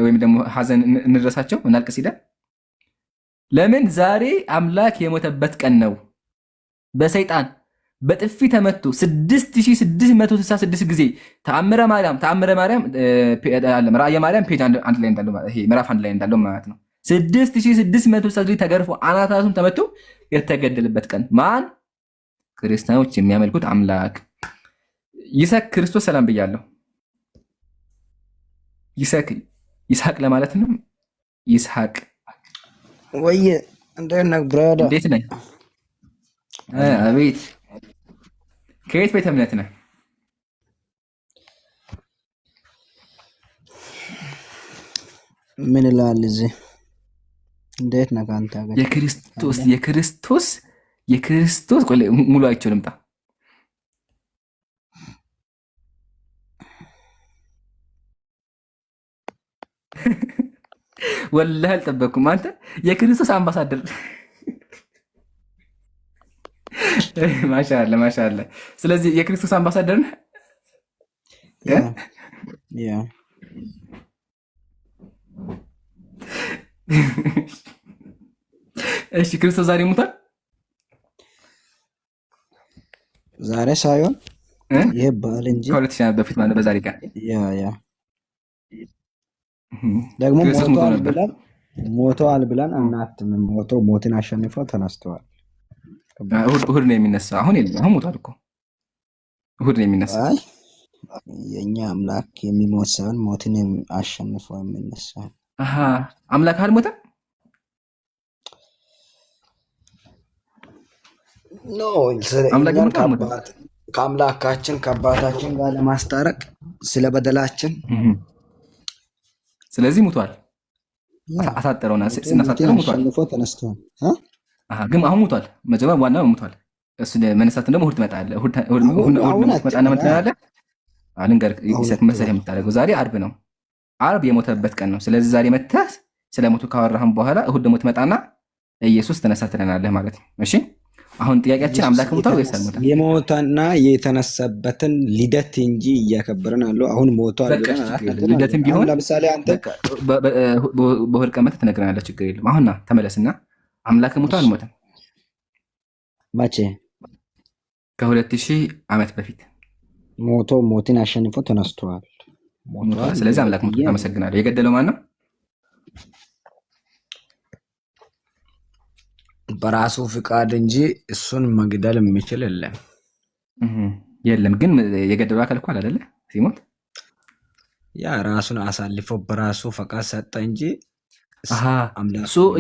ወይም ደግሞ ሀዘን እንድረሳቸው እናልቅስ ሂደን ለምን ዛሬ አምላክ የሞተበት ቀን ነው። በሰይጣን በጥፊ ተመቶ 6666 ጊዜ ተአምረ ማርያም ራእየ ማርያም ፔጅ አንድ ላይ እንዳለው ይሄ ምዕራፍ አንድ ላይ እንዳለው ማለት ነው። 6666 ተገርፎ አናታቱን ተመቶ የተገደለበት ቀን ማን? ክርስቲያኖች የሚያመልኩት አምላክ ይስሐቅ ክርስቶስ ሰላም ብያለሁ። ይስሐቅ ለማለት ነው። ይስሐቅ ወይ እንዴት ነህ ብራዳ? እንዴት ነህ? አቤት። ከየት ቤተ እምነት ነህ? ምን ይላል እዚህ? እንዴት ነህ ካንተ ጋር? የክርስቶስ ሙሉ አይቼው ልምጣ። ወላሂ አልጠበኩም። አንተ የክርስቶስ አምባሳደር ማሻአላ ማሻአላ። ስለዚህ የክርስቶስ አምባሳደር ነህ። ያ እሺ፣ ክርስቶስ ዛሬ ሙቷል? ዛሬ ሳይሆን ይሄ በዓል እንጂ ከ2000 ዓመት በፊት ማለት በዛሬ ቀን ያ ደግሞ ሞተዋል ብለን አናትምም። ሞትን አሸንፈው ተነስተዋል። እሑድ ነው የሚነሳው። አሁን የለም፣ አሁን ሞቷል እኮ። እሑድ ነው የሚነሳው። አይ የኛ አምላክ የሚሞት ሳይሆን ሞትን አሸንፈው የሚነሳ አምላክ አልሞተም። ከአምላካችን ከአባታችን ጋር ለማስታረቅ ስለ በደላችን ስለዚህ ሙቷል። አሳጠረውና ስናሳጠረው ሙቷል። ተነስተዋል። ግን አሁን ሙቷል። መጀመሪያ ዋናው ሙቷል። እሱ መነሳትን ደግሞ እሑድ ትመጣለህ። እሑድ ትመጣና ምን ትላለህ? ልንገርህ መሰለህ የምታደርገው ዛሬ አርብ ነው። አርብ የሞተበት ቀን ነው። ስለዚህ ዛሬ መተህ ስለ ሞቱ ካወራህም በኋላ እሑድ ደግሞ ትመጣና ኢየሱስ ተነሳ ትለናለህ ማለት ነው። እሺ አሁን ጥያቄያችን አምላክ ሞቷል ወይስ አልሞተም? የሞተና የተነሳበትን ልደት እንጂ እያከበረን አለው። አሁን ሞቷል ብለን ልደትም ቢሆን ለምሳሌ አንተ በእሑድ ቀን መተህ ትነግረናለህ። ችግር የለም። አሁን ተመለስና አምላክ ሞቷል አልሞተም? መቼ? ከ2000 ዓመት በፊት ሞትን አሸንፎ ተነስተዋል። ስለዚህ አምላክ ሞቷል። አመሰግናለሁ። የገደለው ማን ነው? በራሱ ፍቃድ እንጂ እሱን መግደል የሚችል የለም። ግን የገደለው አካል እኮ አይደለ ሲሞት ያ ራሱን አሳልፎ በራሱ ፈቃድ ሰጠ እንጂ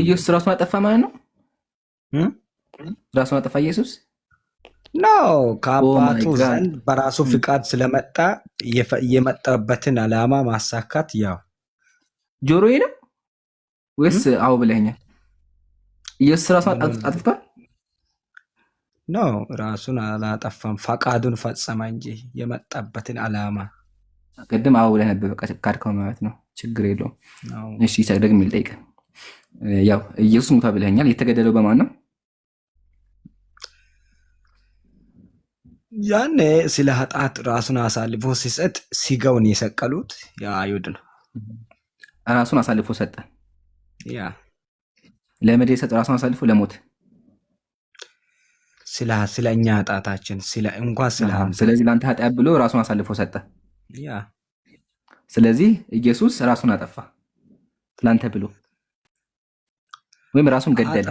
ኢየሱስ ራሱን አጠፋ ማለት ነው። ራሱን አጠፋ ኢየሱስ ነው። ከአባቱ ዘንድ በራሱ ፍቃድ ስለመጣ የመጣበትን ዓላማ ማሳካት ያው ጆሮዬ ነው ወይስ አዎ ብለኸኛል? ኢየሱስ ራሱን አጥፍቷል? ነው ራሱን አላጠፋም፣ ፈቃዱን ፈጸመ እንጂ የመጣበትን ዓላማ። ቅድም አዎ ብለህ ነበር። በቃ ካድከው ማለት ነው። ችግር የለውም። እሺ ደግሜ ልጠይቅህ። ያው ኢየሱስ ሙቷል ብለኸኛል። የተገደለው በማን ነው? ያኔ ስለ ኃጢአት ራሱን አሳልፎ ሲሰጥ ሲጋውን የሰቀሉት የአይሁድ ነው። ራሱን አሳልፎ ሰጠ። ያ ለምድር የሰጠ ራሱን አሳልፎ ለሞት ስለ እኛ ኃጢአታችን ስለዚህ ለአንተ ኃጢአት ብሎ ራሱን አሳልፎ ሰጠ። ያ ስለዚህ ኢየሱስ ራሱን አጠፋ ለአንተ ብሎ ወይም ራሱን ገደለ።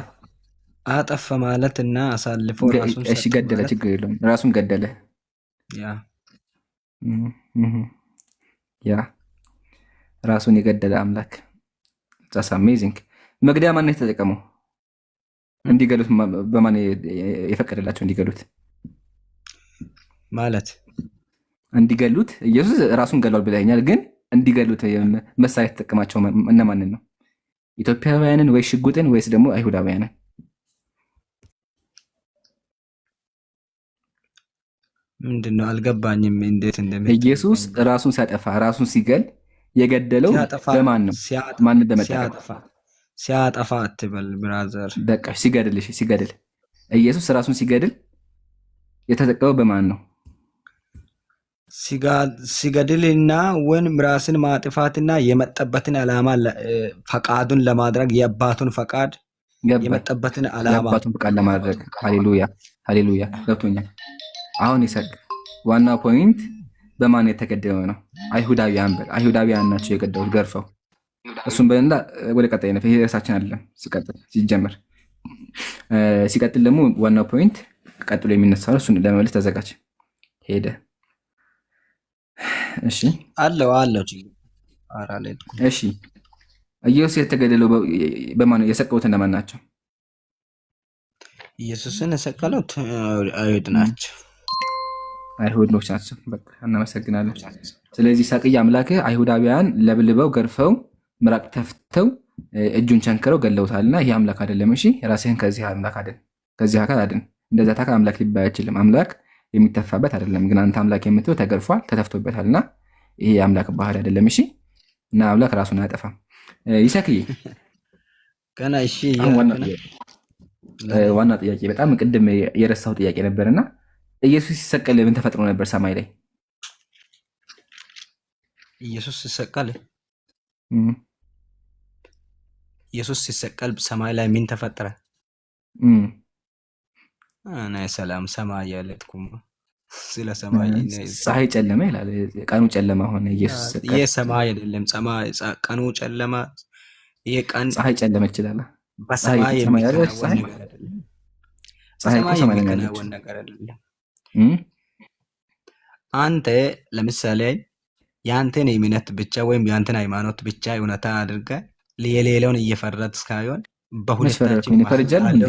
አጠፋ ማለት እና አሳልፎ ራሱን እሺ ገደለ፣ ችግር የለውም። ራሱን ገደለ። ያ ራሱን የገደለ አምላክ ዛስ አሜዚንግ። መግደያ ማን ነው የተጠቀመው? እንዲገሉት በማን የፈቀደላቸው እንዲገሉት? ማለት እንዲገሉት ኢየሱስ ራሱን ገሏል ብለኛል። ግን እንዲገሉት መሳሪያ የተጠቀማቸው እነማንን ነው? ኢትዮጵያውያንን ወይ ሽጉጥን ወይስ ደግሞ አይሁዳውያንን? ምንድነው? አልገባኝም። እንዴት ኢየሱስ ራሱን ሲያጠፋ ራሱን ሲገል የገደለው በማን ነው? ማንን በመጠቀም? ሲያጠፋ አትበል ብራዘር። በቃ ሲገድል ኢየሱስ ራሱን ሲገድል የተጠቀመው በማን ነው? ሲገድልና ወይም ራስን ማጥፋትና የመጠበትን ዓላማ ፈቃዱን ለማድረግ የአባቱን ፈቃድ የመጠበትን ዓላማ የአባቱን ፈቃድ ለማድረግ ሃሌሉያ ሃሌሉያ ገብቶኛል። አሁን ይሰቅ ዋናው ፖይንት በማን የተገደለው ነው? አይሁዳውያን በል አይሁዳውያን ናቸው የገደሉት ገርፈው። እሱም በእንዳ ወደ ቀጣይ ነው። ይሄ ራሳችን አይደለም ሲጀመር ሲቀጥል ደግሞ ዋናው ፖይንት ቀጥሎ የሚነሳው እሱን ለመመለስ ተዘጋጅ። ሄደ እሺ አለው እሺ ኢየሱስ የተገደለው በማን ነው? የሰቀሉት እነማን ናቸው? ኢየሱስን የሰቀሉት አይሁድ ናቸው። አይሁዶች ናቸው። በቃ እናመሰግናለን። ስለዚህ ሰቅያ አምላክህ አይሁዳውያን ለብልበው ገርፈው ምራቅ ተፍተው እጁን ቸንክረው ገለውታልና ይህ አምላክ አይደለም። እሺ ራስህን ከዚህ አምላክ አድን፣ ከዚህ አካል አድን። እንደዛ ታካ አምላክ ሊባል አይችልም። አምላክ የሚተፋበት አይደለም። ግን አንተ አምላክ የምትለው ተገርፏል፣ ተተፍቶበታልና ይሄ የአምላክ ባህሪ አይደለም። እሺ እና አምላክ ራሱን አያጠፋም። ይሰክይ ገና እሺ ዋና ጥያቄ በጣም ቅድም የረሳው ጥያቄ ነበርና ኢየሱስ ሲሰቀል ምን ተፈጥሮ ነበር ሰማይ ላይ? ኢየሱስ ሲሰቀል ሰማይ ላይ ምን ተፈጠረ? እኔ ሰላም ሰማይ ያለትኩም ስለ ሰማይ ፀሐይ ጨለመ ይላል። ቀኑ ጨለማ ሆነ። ኢየሱስ ይሄ ሰማይ አይደለም። ቀኑ ጨለማ ይሄ ቀን ፀሐይ ጨለመ ይችላል። በሰማይ የሚከናወን ነገር አይደለም። በሰማይ የሚከናወን ነገር አይደለም። አንተ ለምሳሌ ያንተን እምነት ብቻ ወይም ያንተን ሃይማኖት ብቻ እውነታ አድርገህ የሌላውን እየፈረድክ እስካይሆን በሁለታችን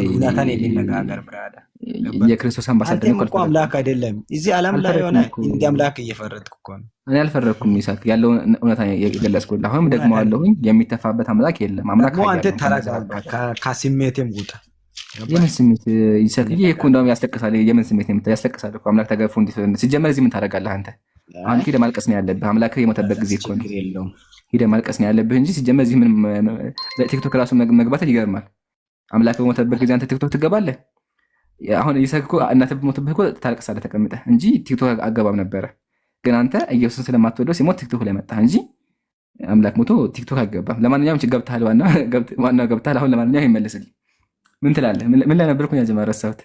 እውነታን የሚነጋገር ብራዳ የክርስቶስ አምባሳደር እኮ አምላክ አይደለም። እዚህ ዓለም ላይ ሆነ እንደ አምላክ እየፈረድክ እኮ ነው። እኔ አልፈረድኩም። ይሳቅ ያለውን እውነታ የገለጽኩልህ። አሁንም ደግሞ አለሁኝ የሚተፋበት አምላክ የለም። አምላክ አንተ ተረጋጋ፣ ከስሜቴም ውጣ። የምን ስሜት ይሳቅ? ይሄ እኮ እንደውም ያስለቅሳል። የምን ስሜት ነው? ያስለቅሳል እኮ አምላክ ተገርፎ እንዴት ሲጀመር እዚህ ምን ታደርጋለህ አንተ? አሁን ሄደህ ማልቀስ ነው ያለብህ። አምላክ የሞተበት ጊዜ እኮ ነው። ሄደህ ማልቀስ ነው ያለብህ እንጂ ሲጀመር እዚህ ምን ቲክቶክ ራሱ መግባት ይገርማል። አምላክ በሞተበት ጊዜ አንተ ቲክቶክ ትገባለህ? አሁን ይሳቅ እኮ እናትህ በሞተበት እኮ ታለቅሳለህ ተቀምጠህ እንጂ ቲክቶክ አገባም ነበረ። ግን አንተ ኢየሱስን ስለማትወደው ሲሞት ቲክቶክ ላይ መጣህ እንጂ አምላክ ሞቶ ቲክቶክ አገባም። ለማንኛውም ገብተሃል፣ ዋናው ገብተሃል። አሁን ለማንኛውም ይመልስልኝ። ምን ትላለህ? ምን ላይ ነበርኩኝ? ያጀማ ረሳሁት።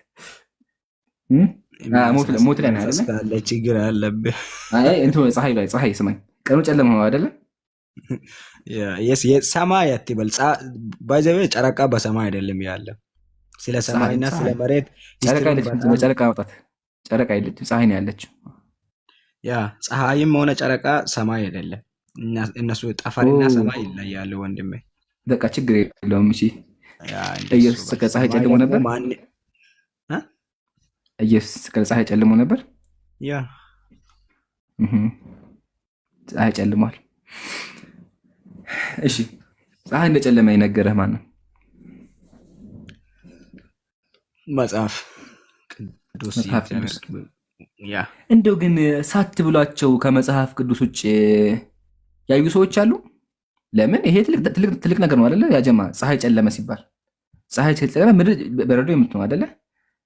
ሞት ላይ ነው አይደለ? ችግር አለብህ። አይ እንትን ፀሐይ ስማኝ፣ ቀኑ ጨለማ ነው አይደለ? ሰማይ አትበል። ባይዘዌ ጨረቃ በሰማይ አይደለም ያለ። ስለ ሰማይና ስለ መሬት ጨረቃ ማውጣት ጨረቃ የለችም፣ ፀሐይ ነው ያለችው። ያ ፀሐይም ሆነ ጨረቃ ሰማይ አይደለም። እነሱ ጠፈርና ሰማይ ይለያሉ ወንድሜ። በቃ ችግር የለውም። እሺ ኢየሱስ ከፀሐይ ጨልሞ ነበር። ኢየሱስ ከፀሐይ ጨልሞ ነበር። ያ ፀሐይ ጨልሟል። እሺ ፀሐይ እንደጨለመ የነገረህ ማን ነው? መጽሐፍ ቅዱስ። ያ እንደው ግን ሳት ብሏቸው ከመጽሐፍ ቅዱስ ውጭ ያዩ ሰዎች አሉ። ለምን? ይሄ ትልቅ ነገር ነው አይደለ? ያጀማ ፀሐይ ጨለመ ሲባል ፀሐይ ጨለመ ምድር በረዶ የምትሆን አይደለ?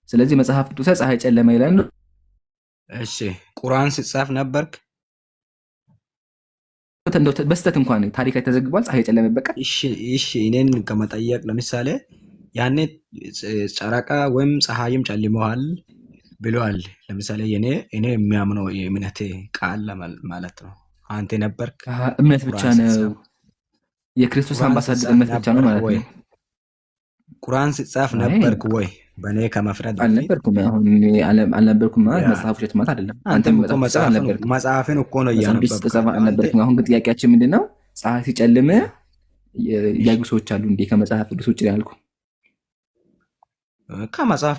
ስለዚህ መጽሐፍ ቅዱስ ፀሐይ ጨለመ ይላል። እሺ ቁርአን ሲጻፍ ነበርክ? እንደው በስተት እንኳን ታሪክ ላይ ተዘግቧል ፀሐይ ጨለመበት ቀን? እሺ እኔን ከመጠየቅ ለምሳሌ ያኔ ጨረቃ ወይም ፀሐይም ጨልመዋል ብለዋል። ለምሳሌ እኔ የሚያምነው የእምነቴ ቃል ማለት ነው። አንተ ነበርክ? እምነት ብቻ ነው የክርስቶስ አምባሳደር እምነት ብቻ ነው ማለት ነው። ቁርአን ሲጻፍ ነበርክ ወይ? በእኔ ከመፍረድ አልነበርኩም። አሁን አልነበርኩም ማለት መጽሐፍ ውሸት ማለት አይደለም። አንተም መጽሐፍን እኮ ነው እያነበብክ አልነበርኩም። አሁን ግን ጥያቄያችን ምንድን ነው? ፀሐይ ሲጨልም ያዩ ሰዎች አሉ እንዴ ከመጽሐፍ ቅዱስ ውጭ ያልኩ? ከመጽሐፍ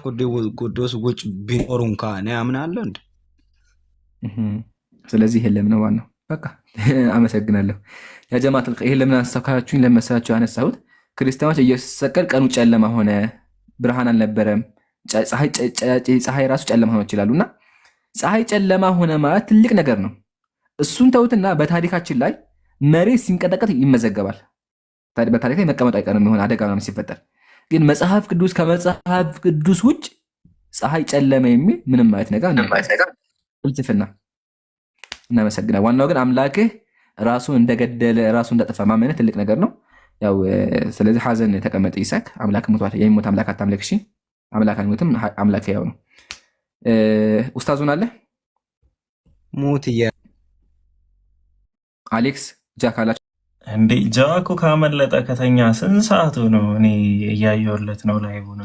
ቅዱስ ውጭ ቢኖሩ እንኳን እኔ አምናለሁ እንዴ። ስለዚህ ይሄን ለምን ነው ዋናው? በቃ አመሰግናለሁ። ያ ጀማዓት ይሄን ለምን አነሳካችሁኝ? ለመሰላችሁ ያነሳሁት ክርስቲያኖች ኢየሱስ ሲሰቀል ቀኑ ጨለማ ሆነ፣ ብርሃን አልነበረም። ፀሐይ ራሱ ጨለማ ሆነ ይችላሉና ፀሐይ ጨለማ ሆነ ማለት ትልቅ ነገር ነው። እሱን ተውትና በታሪካችን ላይ መሬት ሲንቀጠቀጥ ይመዘገባል። በታሪክ ላይ መቀመጡ አይቀርም የሆነ አደጋ ምናምን ሲፈጠር። ግን መጽሐፍ ቅዱስ ከመጽሐፍ ቅዱስ ውጭ ፀሐይ ጨለመ የሚል ምንም ማለት ነገር ፍልስፍና እናመሰግናለን። ዋናው ግን አምላክህ ራሱ እንደገደለ ራሱ እንዳጠፋ ማመን ትልቅ ነገር ነው። ያው ስለዚህ ሐዘን ተቀመጠ ይሳቅ። አምላክ ሞቷል። የሚሞት አምላክ አታምልክ። እሺ አምላክ አይሞትም። አምላክ ያው ነው። ኡስታዙን አለ ሙት አሌክስ ጃካላችሁ እንዴ ጃዋኩ ካመለጠ ከተኛ ስንት ሰዓቱ ነው? እኔ እያየሁለት ነው ላይቡን።